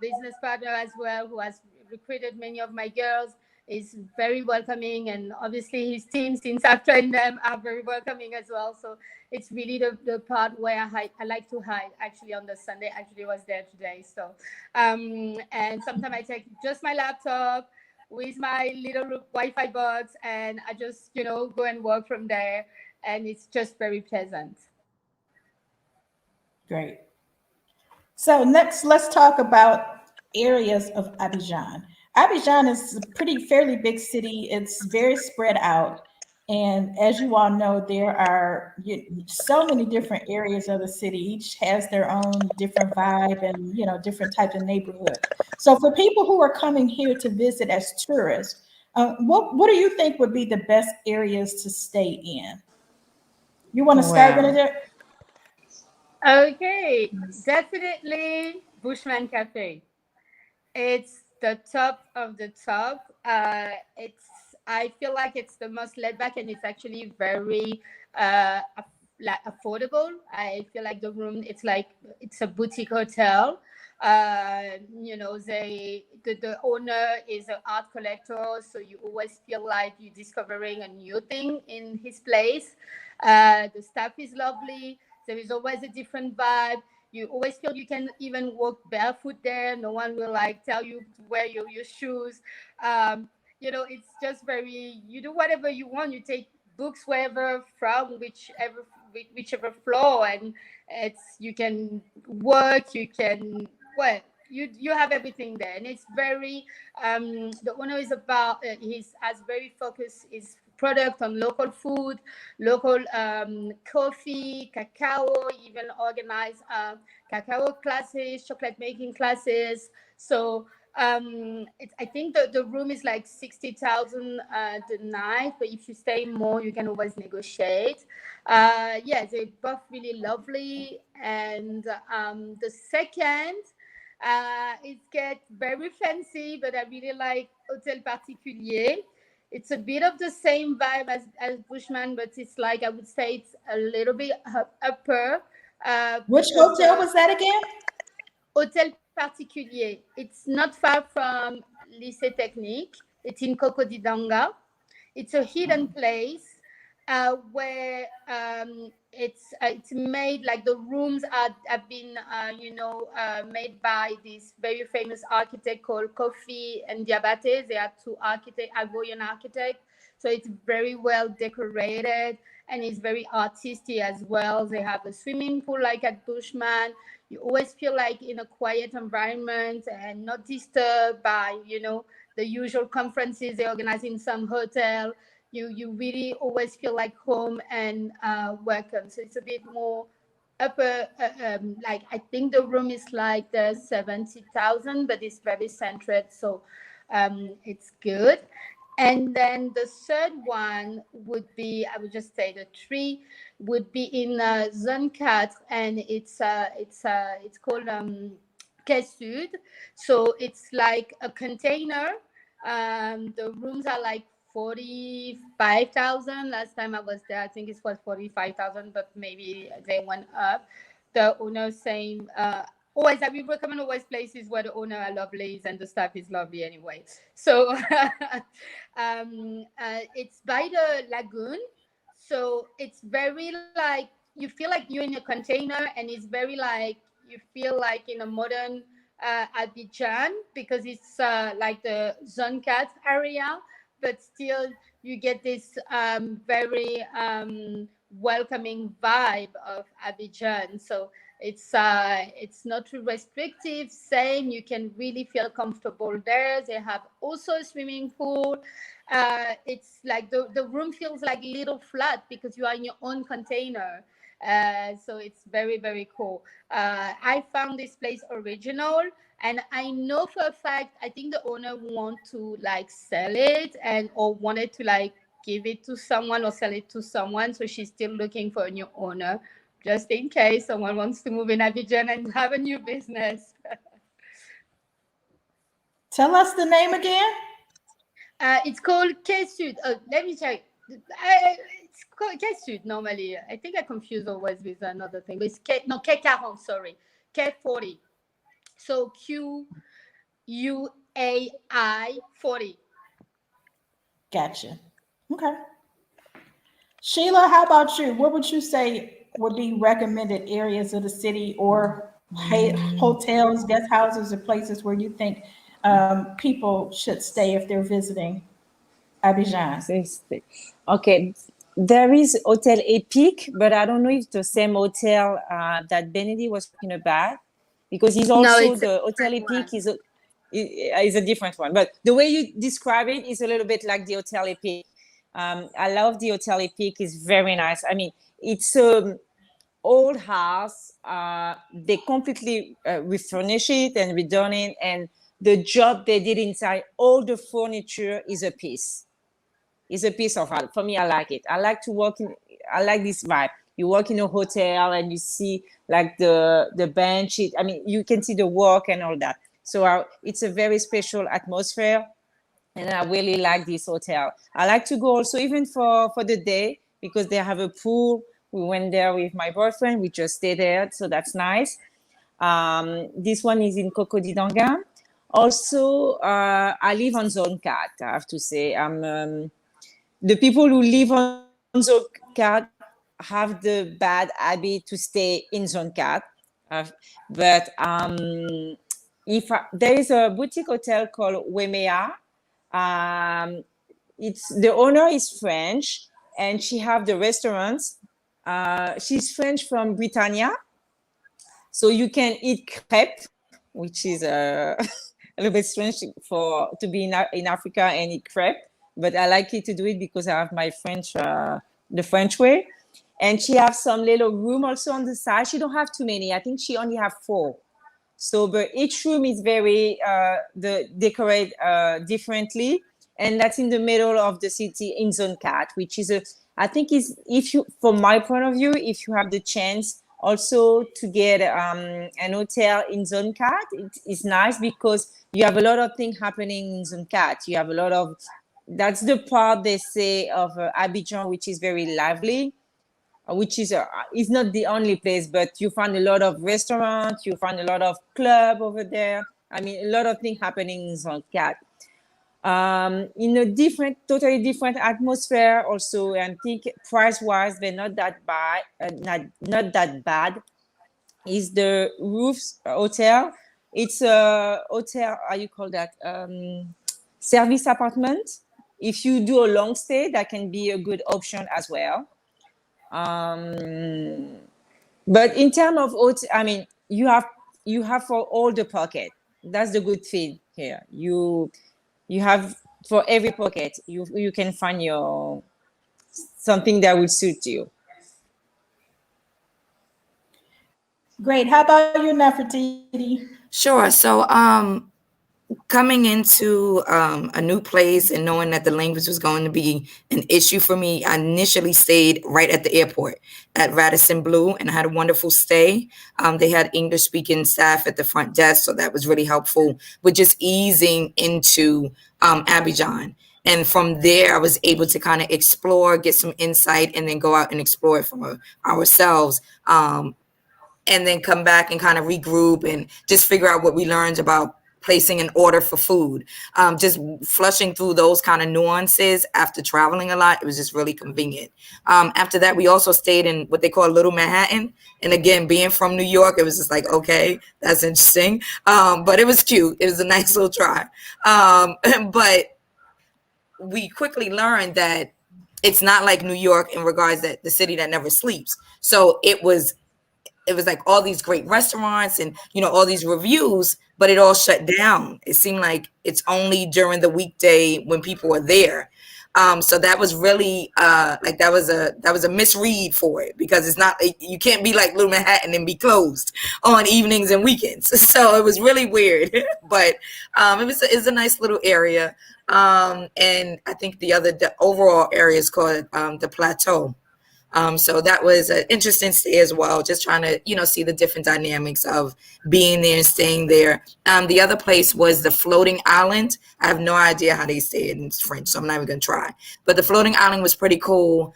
business partner as well, who has recruited many of my girls, is very welcoming. And obviously his team, since I've trained them, are very welcoming as well. So it's really the part where I like to hide actually on the Sunday. Actually was there today. So and sometimes I take just my laptop with my little Wi-Fi box, and I just go and work from there, and it's just very pleasant. Great. So next, let's talk about areas of Abidjan. Abidjan is a fairly big city. It's very spread out. And as you all know, there are so many different areas of the city. Each has their own different vibe and, different types of neighborhood. So for people who are coming here to visit as tourists, what do you think would be the best areas to stay in? You want to start, Well, Benedict? Okay, definitely Bushman Cafe. It's the top of the top. I feel like it's the most laid back, and it's actually very like affordable. I feel like the room, it's a boutique hotel. The owner is an art collector, so you always feel like you're discovering a new thing in his place. The staff is lovely. There is always a different vibe. You always feel you can even walk barefoot there. No one will like tell you to wear your shoes. It's just very, you do whatever you want. You take books wherever from whichever floor, and you can work, you can, well, you have everything there. And it's very, the owner is about, he's as very focused his product on local food, local coffee, cacao, even organize cacao classes, chocolate making classes. So I think the room is like 60,000 the night, but if you stay more, you can always negotiate. Yeah, they're both really lovely. And the second, it gets very fancy, but I really like Hôtel Particulier. It's a bit of the same vibe as Bushman, but it's like, I would say it's a little bit upper. Which hotel was that again? Hôtel Particulier. It's not far from Lycée Technique. It's in Cocodidanga. It's a hidden place where it's made, like the rooms have been made by this very famous architect called Kofi and Diabate. They are two Ivorian architects. So it's very well decorated, and it's very artistic as well. They have a swimming pool like at Bushman. You always feel like in a quiet environment and not disturbed by the usual conferences they organize in some hotel. You really always feel like home and welcome. So it's a bit more upper, like I think the room is like the 70,000, but it's very centered, so it's good. And then the third one would be, I would just say the three would be in Zone 4, and it's called Quai Sud. So it's like a container. The rooms are like 45,000. Last time I was there, I think it was 45,000, but maybe they went up. The owner saying, always, I will recommend always places where the owner are lovely and the staff is lovely anyway. So it's by the lagoon. So it's very like, you feel like you're in a container, and it's very like, you feel like in a modern Abidjan because it's like the Zone 4 area, but still you get this very welcoming vibe of Abidjan. So it's not too restrictive. Same, you can really feel comfortable there. They have also a swimming pool. It's like the room feels like a little flat because you are in your own container. So it's very, very cool. I found this place original, and I know for a fact, I think the owner want to like sell it and or wanted to like give it to someone or sell it to someone. So she's still looking for a new owner, just in case someone wants to move in Abidjan and have a new business. Tell us the name again. It's called Quai Sud. Let me check. It's called Quai Sud normally. I think I confuse always with another thing. But it's Quai 40, sorry. Quai 40. So QUAI 40. Gotcha. Okay. Sheila, how about you? What would you say would be recommended areas of the city or hotels, guest houses, or places where you think people should stay if they're visiting Abidjan? Okay, there is Hotel Epic, but I don't know if the same hotel that Benedicte was talking about, because he's also the Hotel Epic is a different one. But the way you describe it is a little bit like the Hotel Epic. I love the Hotel Epic. It's very nice. I mean, it's an old house. They completely refurnish it and redone it, and the job they did inside, all the furniture is a piece. It's a piece of art. For me, I like it. I like to walk in. I like this vibe. You walk in a hotel and you see like the bench. I mean, you can see the work and all that. So it's a very special atmosphere, and I really like this hotel. I like to go also even for the day because they have a pool. We went there with my boyfriend. We just stayed there, so that's nice. This one is in Cocody-Dangan. Also, I live on Zone 4, I have to say. The people who live on Zone 4 have the bad habit to stay in Zone 4. But there is a boutique hotel called Wemea. The owner is French, and she have the restaurants. She's French from Britannia, so you can eat crêpe, which is a little bit strange to be in Africa and eat crêpe, but I like it to do it because I have my French, the French way. And she has some little room also on the side. She don't have too many. I think she only have 4. So, but each room is very decorate differently, and that's in the middle of the city in Zone 4, which is I think from my point of view, if you have the chance also to get an hotel in Zone 4, it's nice because you have a lot of things happening in Zone 4. You have a lot of, that's the part they say of Abidjan, which is very lively. Which is it's not the only place, but you find a lot of restaurants, you find a lot of club over there. I mean, a lot of things happening in Zone 4. In a totally different atmosphere also, and I think price-wise, they're not that bad. Not that bad. Is the Roofs Hotel? It's a hotel. How you call that? Service apartment. If you do a long stay, that can be a good option as well. But in terms of hotel, I mean, you have for all the pocket. That's the good thing here. You have for every pocket. You can find something that will suit you. Great. How about you, Nefertiti? Sure. So, coming into a new place and knowing that the language was going to be an issue for me, I initially stayed right at the airport at Radisson Blu, and I had a wonderful stay. They had English-speaking staff at the front desk, so that was really helpful with just easing into Abidjan. And from there, I was able to kind of explore, get some insight, and then go out and explore it for ourselves. And then come back and kind of regroup and just figure out what we learned about placing an order for food. Just flushing through those kind of nuances after traveling a lot, it was just really convenient. After that, we also stayed in what they call Little Manhattan. And again, being from New York, it was just like, okay, that's interesting. But it was cute. It was a nice little try. But we quickly learned that it's not like New York in regards that the city that never sleeps. So it was like all these great restaurants and, you know, all these reviews, but it all shut down. It seemed like it's only during the weekday when people are there. So that was really like that was a misread for it, because it's not, you can't be like Little Manhattan and be closed on evenings and weekends. So it was really weird, but it was a nice little area. And I think the overall area is called the Plateau. So that was an interesting stay as well, just trying to, you know, see the different dynamics of being there and staying there. The other place was the floating island. I have no idea how they say it in French, so I'm not even going to try. But the floating island was pretty cool,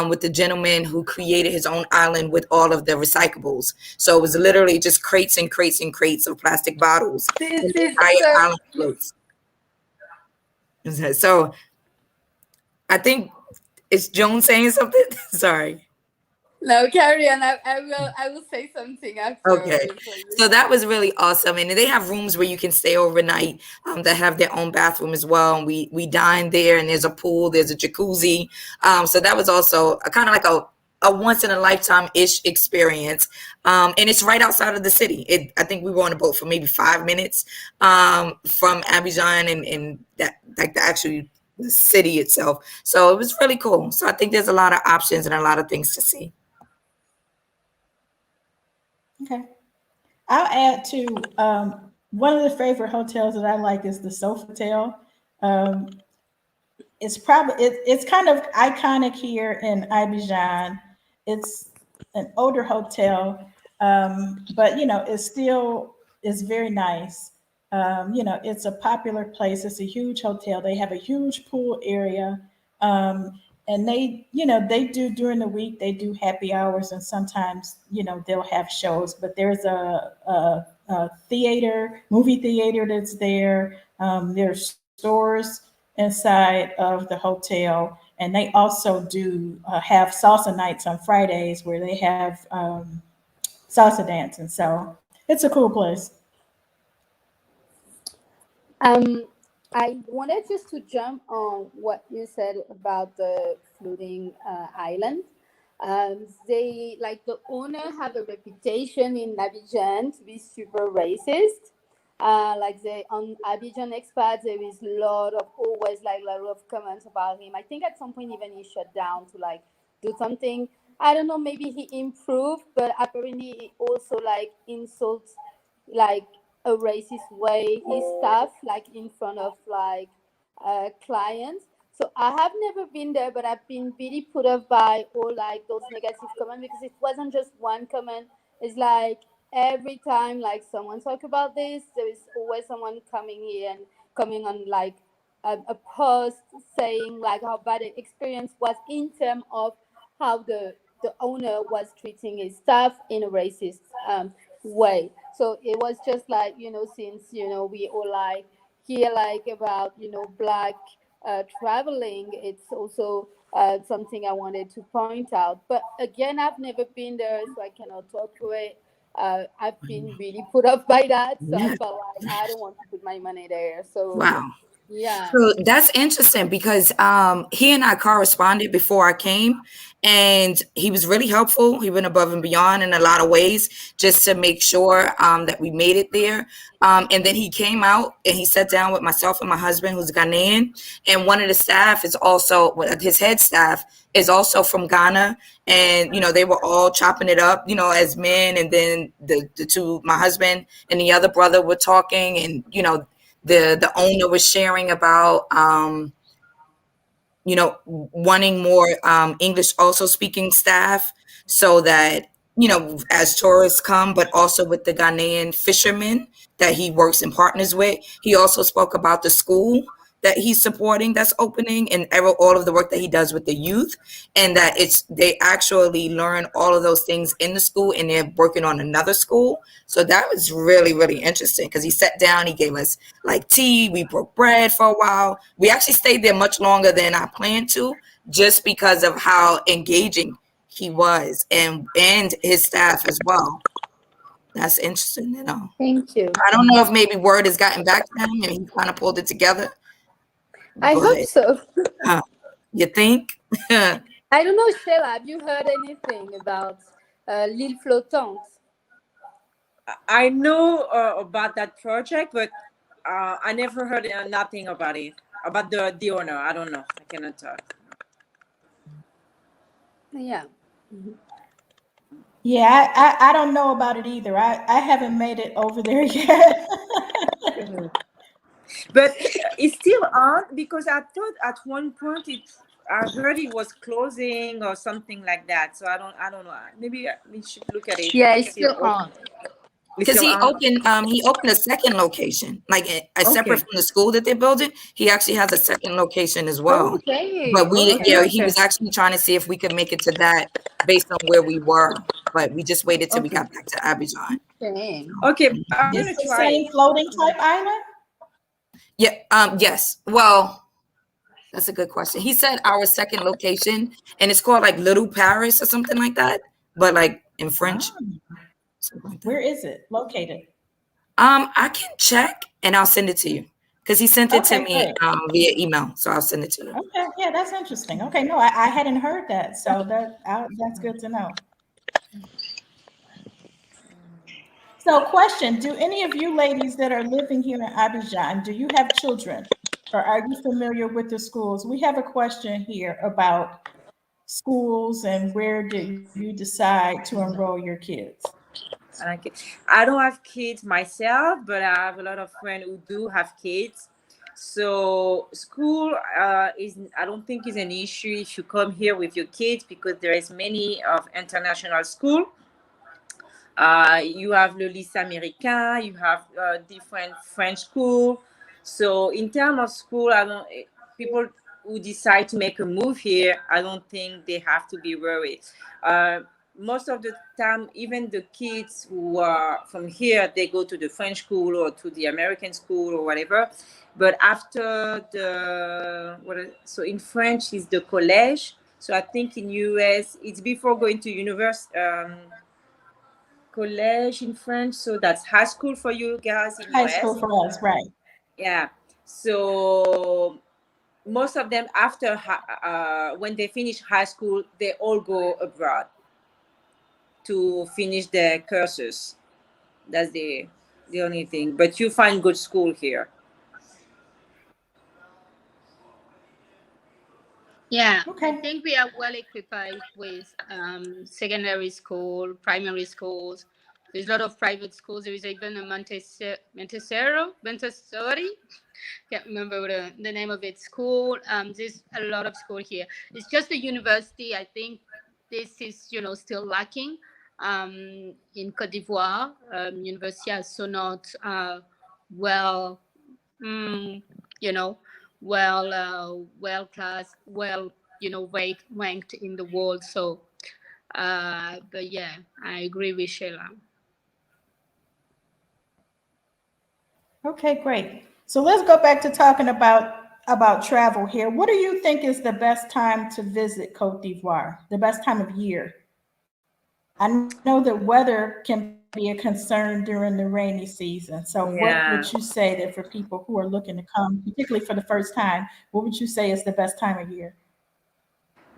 with the gentleman who created his own island with all of the recyclables. So it was literally just crates and crates and crates of plastic bottles. This And the is entire island floats. So I think it's Joan saying something. Sorry. no, carry on. I will say something after. Okay. So that was really awesome. And they have rooms where you can stay overnight, that have their own bathroom as well. And we dined there, and there's a pool, there's a jacuzzi. So that was also a kind of like a once in a lifetime ish experience. And it's right outside of the city. I think we were on a boat for maybe 5 minutes from Abidjan and that, like, the city itself. So it was really cool. So I think there's a lot of options and a lot of things to see. Okay. I'll add to one of the favorite hotels that I like is the Sofitel. It's kind of iconic here in Abidjan. It's an older hotel, but you know, it's very nice. You know, it's a popular place. It's a huge hotel. They have a huge pool area. And they do during the week, they do happy hours, and sometimes, you know, they'll have shows, but there's a movie theater that's there. There's stores inside of the hotel, and they also do have salsa nights on Fridays where they have salsa dancing. So it's a cool place. I wanted just to jump on what you said about the floating island. They, like, the owner have a reputation in Abidjan to be super racist. Like, on Abidjan expats, there is always a lot of comments about him. I think at some point even he shut down to like do something. I don't know, maybe he improved, but apparently he also like insults like a racist way his staff, like in front of like clients. So I have never been there, but I've been really put off by all like those negative comments, because it wasn't just one comment. It's like every time like someone talk about this, there is always someone coming here and coming on like a post saying like how bad the experience was in terms of how the owner was treating his staff in a racist way. So it was just like, since, we all like hear like about, Black traveling, it's also something I wanted to point out. But again, I've never been there, so I cannot talk to it. I've been really put off by that. So I felt like I don't want to put my money there. So wow. Yeah. So that's interesting, because he and I corresponded before I came, and he was really helpful. He went above and beyond in a lot of ways just to make sure that we made it there. And then he came out and he sat down with myself and my husband, who's Ghanaian. And one of the staff is also, his head staff is also from Ghana. And, they were all chopping it up, as men. And then the two, my husband and the other brother, were talking, and, the owner was sharing about, wanting more English also speaking staff, so that, as tourists come, but also with the Ghanaian fishermen that he works and partners with. He also spoke about the school that he's supporting that's opening, and all of the work that he does with the youth, and that they actually learn all of those things in the school, and they're working on another school. So that was really, really interesting, because he sat down, he gave us like tea, we broke bread for a while. We actually stayed there much longer than I planned to, just because of how engaging he was, and his staff as well. That's interesting, you know. Thank you. I don't know if maybe word has gotten back to him and he kind of pulled it together. I hope But so. you think? I don't know, Sheila, have you heard anything about l'île flottante? I know about that project, but I never heard nothing about it. About the owner, I don't know. I cannot talk. Yeah. Yeah, I don't know about it either. I haven't made it over there yet. But it's still on, because I thought at one point I heard it was closing or something like that. So I don't know. Maybe we should look at it. Yeah, it's still on. Because he opened a second location, like separate from the school that they're building. He actually has a second location as well. Okay. But he was actually trying to see if we could make it to that based on where we were. But we just waited till we got back to Abidjan. Okay, I'm Is gonna the try same floating type island? Yeah. Yes. Well, that's a good question. He said our second location, and it's called like Little Paris or something like that, but like in French. Like where is it located? I can check and I'll send it to you, because he sent it to me via email, so I'll send it to you. Okay, yeah, that's interesting. Okay, no, I hadn't heard that, so that's good to know. So, question: do any of you ladies that are living here in Abidjan, do you have children, or are you familiar with the schools? We have a question here about schools and where did you decide to enroll your kids? I don't have kids myself, but I have a lot of friends who do have kids. So school I don't think is an issue if you come here with your kids, because there is many of international school. You have le lycée américain, you have different French school. So in terms of school, people who decide to make a move here, I don't think they have to be worried. Most of the time, even the kids who are from here, they go to the French school or to the American school or whatever. But after so in French is the collège. So I think in US, it's before going to university. Collège in French, so that's high school for you guys in high US. School for us, right? Yeah. So most of them, after when they finish high school, they all go abroad to finish their courses. That's the only thing. But you find good school here. Yeah, okay. I think we are well equipped with secondary school, primary schools. There's a lot of private schools. There is even a Montessori. Can't remember the name of its school. There's a lot of school here. It's just the university. I think this is still lacking. In Côte d'Ivoire, university are so not well class, ranked in the world. So, but yeah, I agree with Sheila. Okay, great. So let's go back to talking about travel here. What do you think is the best time to visit Côte d'Ivoire? The best time of year? I know that weather can be a concern during the rainy season. So what would you say that for people who are looking to come, particularly for the first time, what would you say is the best time of year?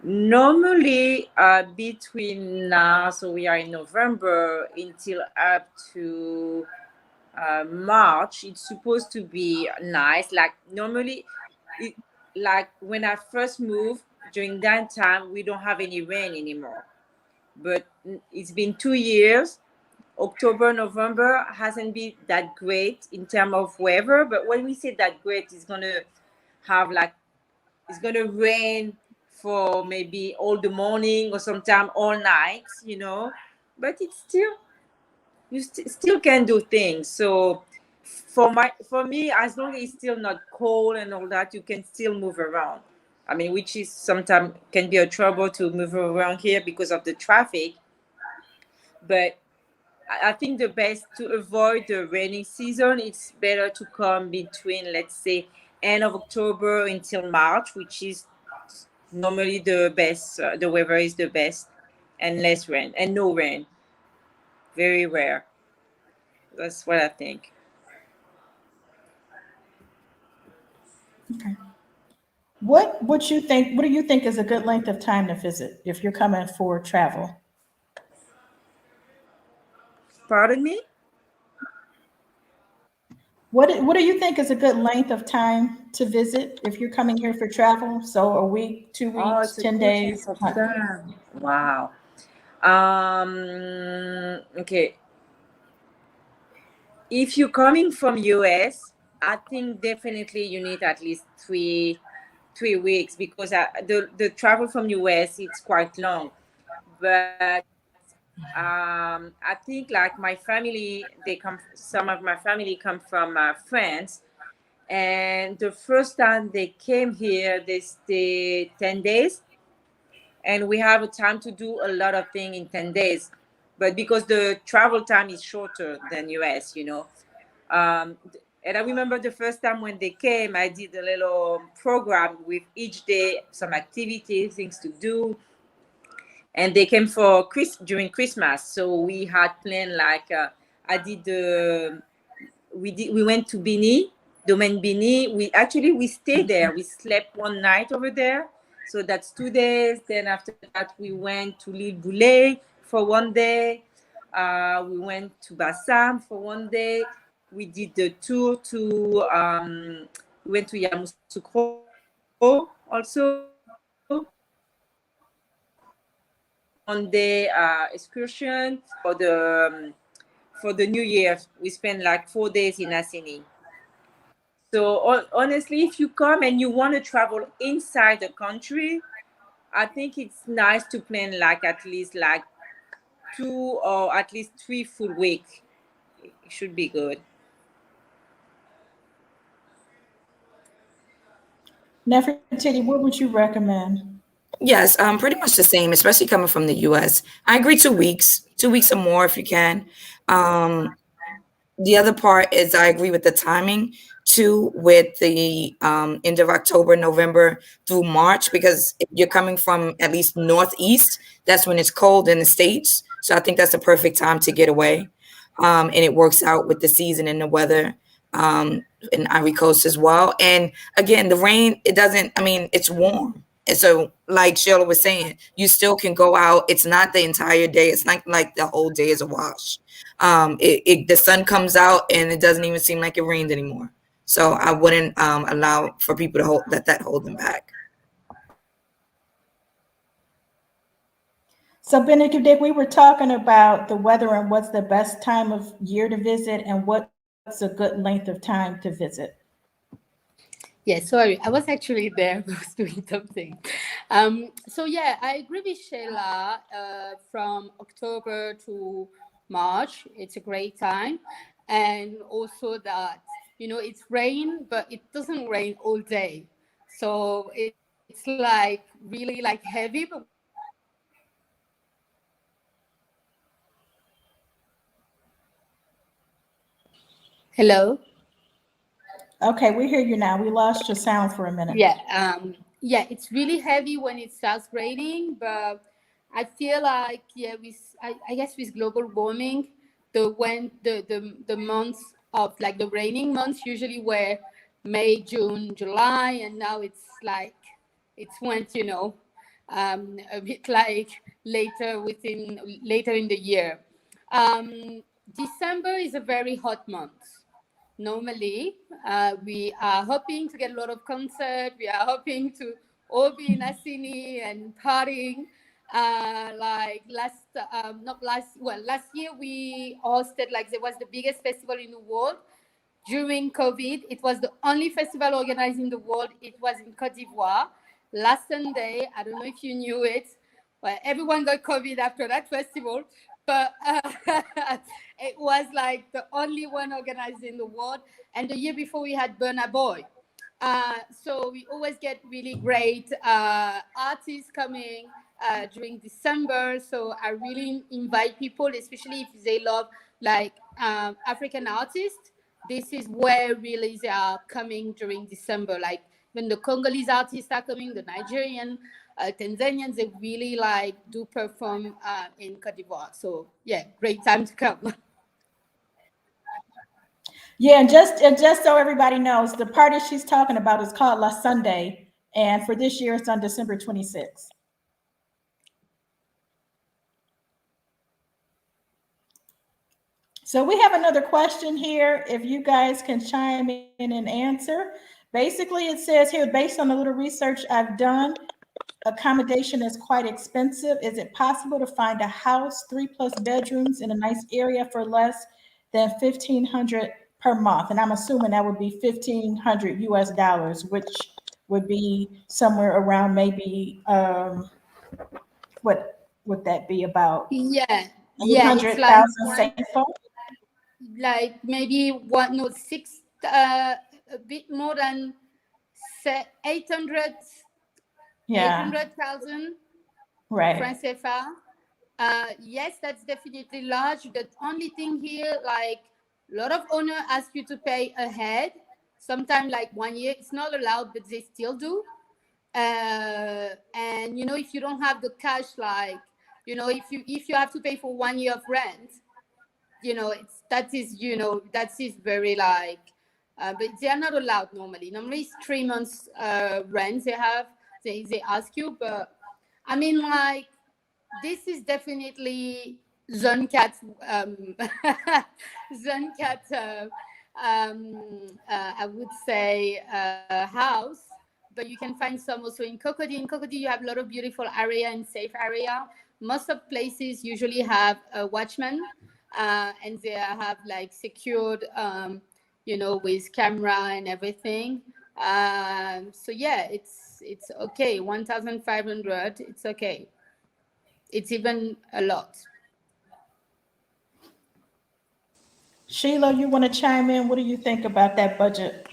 Normally, between now, so we are in November, until up to March, it's supposed to be nice. Like normally, like when I first moved, during that time, we don't have any rain anymore. But it's been 2 years. October, November hasn't been that great in terms of weather. But when we say that great, it's gonna rain for maybe all the morning or sometime all night, But it's still, you still can do things. So for me, as long as it's still not cold and all that, you can still move around. I mean, which is sometimes can be a trouble to move around here because of the traffic. But I think the best to avoid the rainy season, it's better to come between, let's say, end of October until March, which is normally the best. The weather is the best, and less rain and no rain. Very rare. That's what I think. Okay. What do you think is a good length of time to visit if you're coming for travel? Pardon me? What do you think is a good length of time to visit if you're coming here for travel? So a week, 2 weeks, Oh, it's a 10 good days? length of time. Wow. Okay. If you're coming from US, I think definitely you need at least three weeks because the travel from US it's quite long. But I think like my family, some of my family come from France, and the first time they came here, they stayed 10 days, and we have a time to do a lot of things in 10 days. But because the travel time is shorter than US, Um, and I remember the first time when they came, I did a little program with each day, some activities, things to do. And they came for during Christmas. So we had planned like, we went to Bini, Domaine Bini. We stayed there. We slept one night over there. So that's 2 days. Then after that, we went to L'Île Boulay for 1 day. We went to Bassam for 1 day. We did the tour we went to Yamoussoukro also. 1 day excursion for the New Year. We spent like 4 days in Assini. So honestly, if you come and you want to travel inside the country, I think it's nice to plan like at least like 2 or at least 3 full weeks. It should be good. Nefertiti, what would you recommend? Yes, pretty much the same, especially coming from the US. I agree 2 weeks, 2 weeks or more if you can. The other part is I agree with the timing too, with the end of October, November through March, because if you're coming from at least northeast, that's when it's cold in the States. So I think that's the perfect time to get away. And it works out with the season and the weather in Ivory Coast as well. And again, the rain, it's warm. And so, like Sheilla was saying, you still can go out. It's not the entire day. It's not like the whole day is a wash. The sun comes out and it doesn't even seem like it rained anymore. So I wouldn't allow for people to hold them back. So Benedicte, we were talking about the weather and what's the best time of year to visit and what's a good length of time to visit. Yeah, sorry, I was actually there. I was doing something. So yeah, I agree with Sheilla. From October to March, it's a great time, and also that it's rain, but it doesn't rain all day, so it's like really like heavy. But hello. Okay, we hear you now. We lost your sound for a minute. Yeah, it's really heavy when it starts raining, but I feel like I guess with global warming, the months of like the raining months usually were May, June, July, and now it's like it's went a bit like later in the year. December is a very hot month. Normally, we are hoping to get a lot of concerts. We are hoping to all be in Assini and partying. Last year we hosted, like, there was the biggest festival in the world. During COVID, it was the only festival organized in the world. It was in Côte d'Ivoire. Last Sunday, I don't know if you knew it, but everyone got COVID after that festival. but it was like the only one organized in the world. And the year before we had Burna Boy. So we always get really great artists coming during December. So I really invite people, especially if they love like African artists. This is where really they are coming during December. Like when the Congolese artists are coming, the Nigerian, Tanzanians, they really like do perform in Côte d'Ivoire. So yeah, great time to come. Yeah, and just so everybody knows, the party she's talking about is called La Sunday, and for this year it's on December 26th. So we have another question here. If you guys can chime in and answer. Basically, it says here, based on the little research I've done, accommodation is quite expensive. Is it possible to find a house, 3+ bedrooms in a nice area for less than 1,500 per month? And I'm assuming that would be 1,500 US dollars, which would be somewhere around maybe what would that be, about Yeah, yeah, it's 800,000 like maybe what, no, six, a bit more than 800, Yeah, 800,000 right. francs CFA. Yes, that's definitely large. The only thing here, like a lot of owner ask you to pay ahead. Sometimes like 1 year, it's not allowed, but they still do. And you know, if you don't have the cash, like, you know, if you have to pay for 1 year of rent, you know, that is very like, but they are not allowed normally. Normally it's 3 months rent they ask you, but I mean, like, this is definitely Zoncat, Zoncat, I would say house, but you can find some also in Cocody. In Cocody, you have a lot of beautiful area and safe area. Most of places usually have a watchman, and they have like secured, you know, with camera and everything. So yeah, it's okay. 1,500, it's okay. It's even a lot. Sheila, you want to chime in? What do you think about that budget?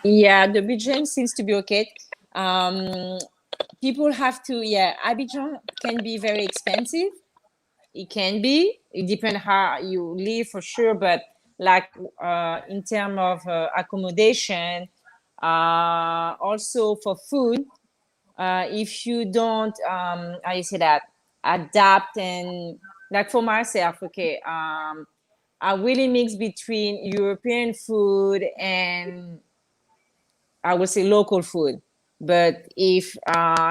Yeah, the budget seems to be okay. People have to, yeah, Abidjan can be very expensive. It can be. It depends how you live for sure, but like in terms of accommodation, also for food, if you don't, how you say that, adapt, and like for myself, okay, I really mix between European food and I would say local food. But if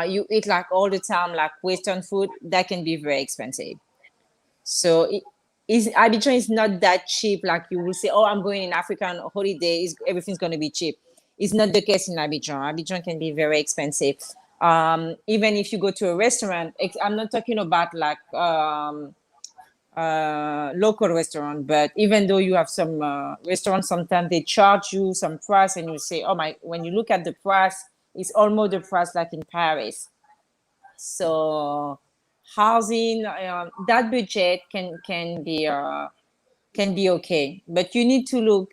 you eat like all the time, like Western food, that can be very expensive. So Abidjan is not that cheap. Like you will say, oh, I'm going in Africa on a holiday, everything's going to be cheap. It's not the case in Abidjan. Abidjan can be very expensive. Even if you go to a restaurant, I'm not talking about like local restaurant, but even though you have some restaurants, sometimes they charge you some price and you say, oh my, when you look at the price, it's almost the price like in Paris. So housing, that budget can be okay, but you need to look,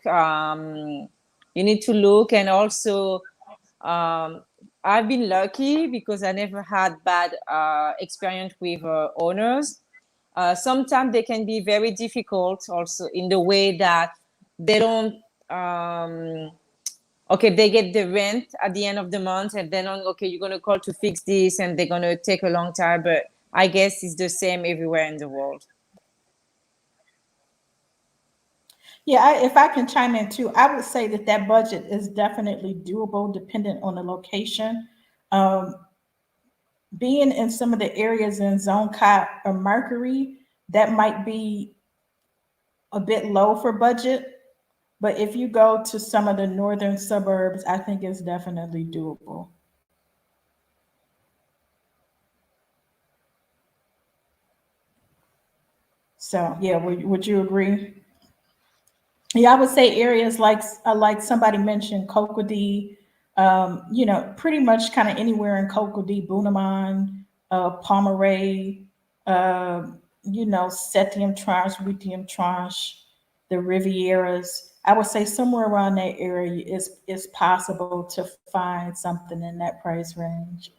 and also I've been lucky because I never had bad experience with owners. Sometimes they can be very difficult also in the way that they don't okay, they get the rent at the end of the month and then okay, you're going to call to fix this and they're going to take a long time, but I guess it's the same everywhere in the world. Yeah, if I can chime in too, I would say that budget is definitely doable, dependent on the location. Um, Being in some of the areas in Zone Cop or Mercury, that might be a bit low for budget. But if you go to some of the northern suburbs, I think it's definitely doable. So yeah, would you agree? Yeah, I would say areas like somebody mentioned Cocody, you know, pretty much kind of anywhere in Cocody, Bunnaman, Palmeraie, Septième Tranche, Huitième Tranche, the Rivieras. I would say somewhere around that area is possible to find something in that price range.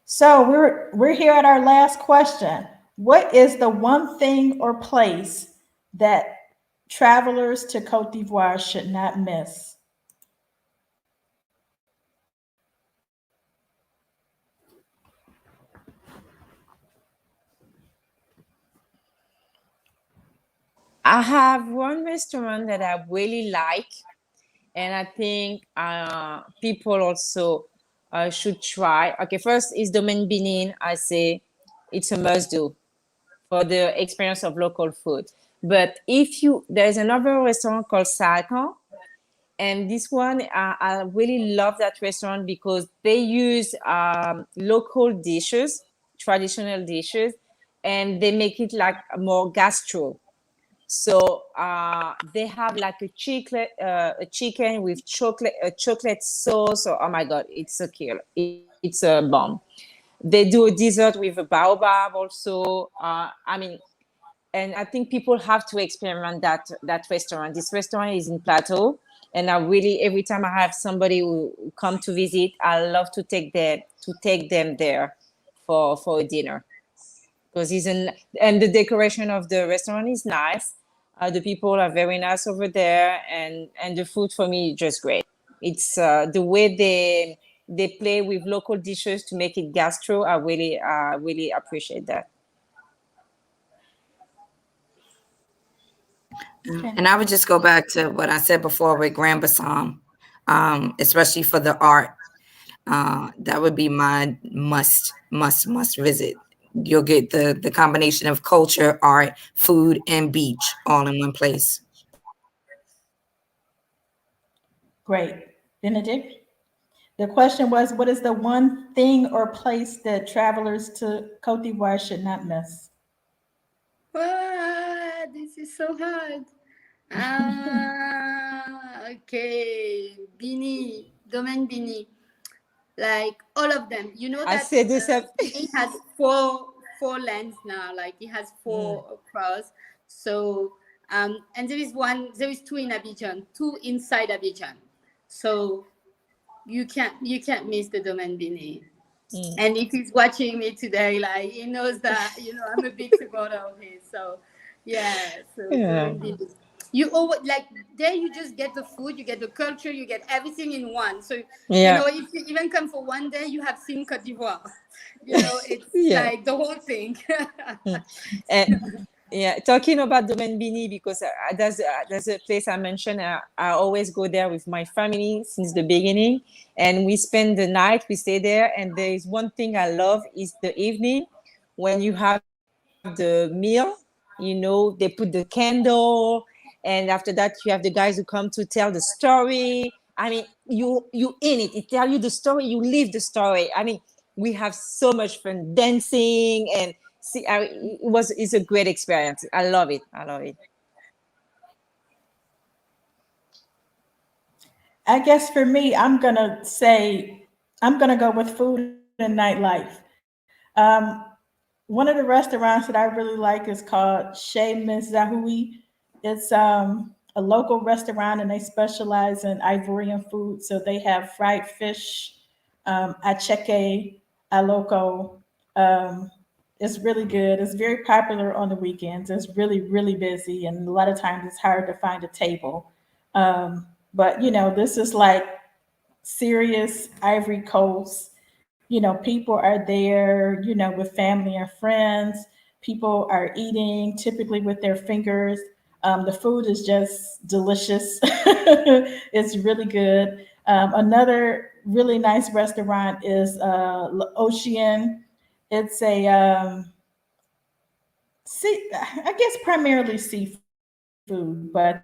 So we're here at our last question. What is the one thing or place that travelers to Cote d'Ivoire should not miss? I have one restaurant that I really like, and I think people also should try. Okay, first is Domaine Benin. I say it's a must do for the experience of local food. But there's another restaurant called Sain, and this one I really love that restaurant because they use local dishes, traditional dishes, and they make it like more gastro. So they have like a chicken with chocolate sauce. Oh my god, it's a kill. It's a bomb. They do a dessert with a baobab also. I mean, and I think people have to experiment that restaurant. This restaurant is in Plateau, and I really every time I have somebody who come to visit, I love to take them there for a dinner because and the decoration of the restaurant is nice. The people are very nice over there, and the food for me is just great. It's the way they play with local dishes to make it gastro. I really appreciate that. And I would just go back to what I said before with Grand Bassam, especially for the art. That would be my must visit. You'll get the combination of culture, art, food, and beach all in one place. Great. Benedict? The question was, what is the one thing or place that travelers to Cote d'Ivoire should not miss? This is so hard. Okay, Bini, Domaine Bini, like all of them. You know I that said this. Bini has four lands now. Like it has four across. So and there is two in Abidjan, two inside Abidjan. So you can't miss the Domaine Bini. And if he's watching me today, like he knows that I'm a big supporter of his. So yeah, so Yeah. you always like there you just get the food, you get the culture, you get everything in one. So Yeah. if you even come for one day, you have seen Côte d'Ivoire. It's Yeah. like the whole thing. And yeah, talking about Domaine Bini because there's a place I mentioned. I always go there with my family since the beginning, and we spend the night. We stay there, and there is one thing I love is the evening when you have the meal. They put the candle, and after that you have the guys who come to tell the story. I mean, you in it. It tell you the story. You live the story. I mean, we have so much fun dancing and. See, it's a great experience. I love it. I guess for me, I'm gonna go with food and nightlife. Um, One of the restaurants that I really like is called Chez Zahoui. It's a local restaurant and they specialize in Ivorian food. So they have fried fish, acheke, aloko. Um, it's really good. It's very popular on the weekends. It's really, really busy, and a lot of times it's hard to find a table. But this is like serious Ivory Coast. People are there, with family and friends. People are eating typically with their fingers. The food is just delicious. It's really good. Another really nice restaurant is Ocean. It's a I guess primarily seafood, but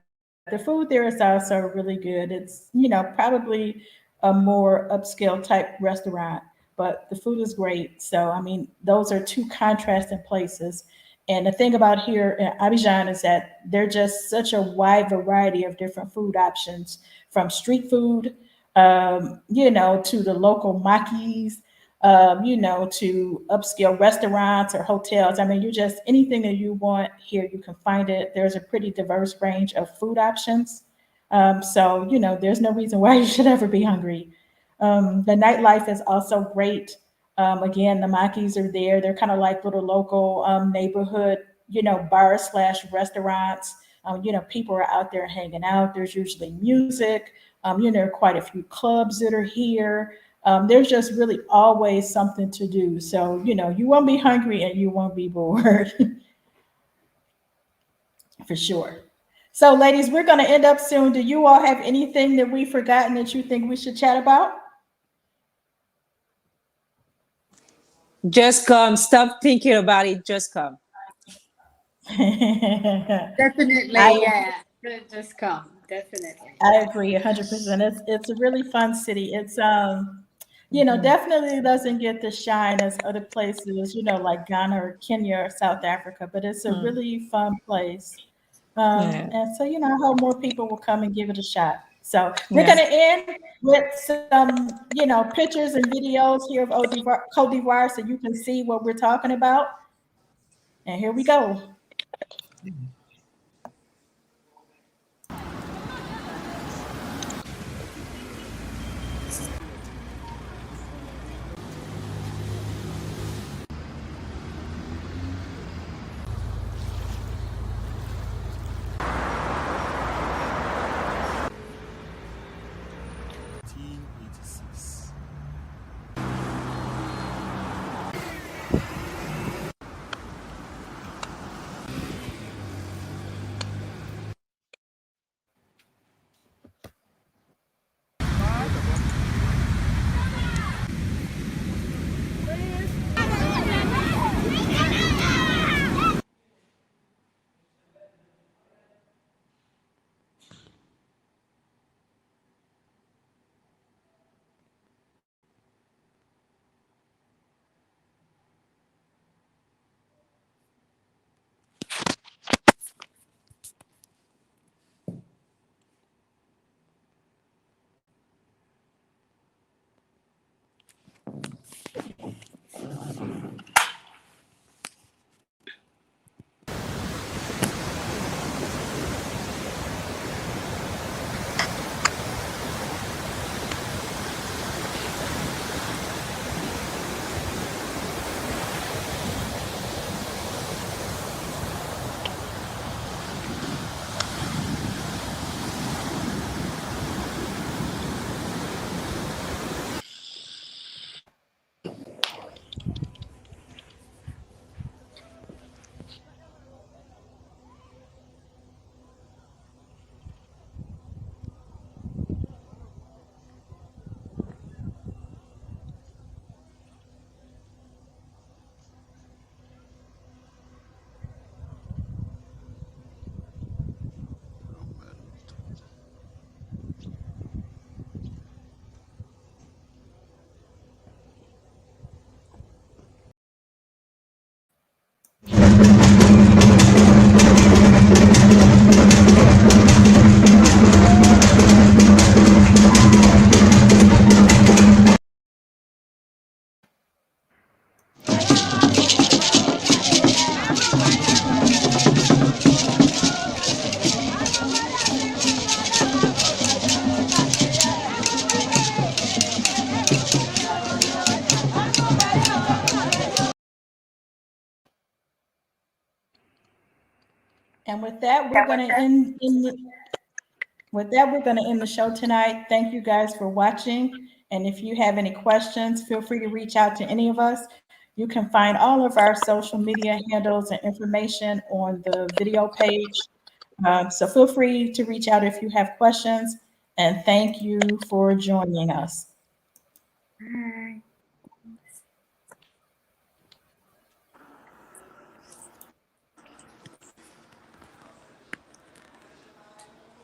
the food there is also really good. It's probably a more upscale type restaurant, but the food is great. So I mean, those are two contrasting places. And the thing about here in Abidjan is that they're just such a wide variety of different food options, from street food, to the local makis. you know, to upscale restaurants or hotels. I mean, you just anything that you want here, you can find it. There's a pretty diverse range of food options. So, you know, there's no reason why you should ever be hungry. The nightlife is also great. Again, the Makis are there. They're kind of like little local neighborhood, you know, bars slash restaurants. You know, people are out there hanging out. There's usually music. You know, there are quite a few clubs that are here. There's just really always something to do. So, you know, you won't be hungry and you won't be bored for sure. So, ladies, we're going to end up soon. Do you all have anything that we've forgotten that you think we should chat about? Just come. Stop thinking about it. Just come. Definitely, I yeah. Just come. Definitely. I agree 100%. It's a really fun city. It's you know, definitely doesn't get the shine as other places, you know, like Ghana or Kenya or South Africa, but it's a really fun place. Yeah. And so, you know, I hope more people will come and give it a shot. So we're Yeah. going to end with some, you know, pictures and videos here of Côte d'Ivoire so you can see what we're talking about. And here we go. And with that, we're going to end the show tonight. Thank you guys for watching. And if you have any questions, feel free to reach out to any of us. You can find all of our social media handles and information on the video page. So feel free to reach out if you have questions. And thank you for joining us. Bye.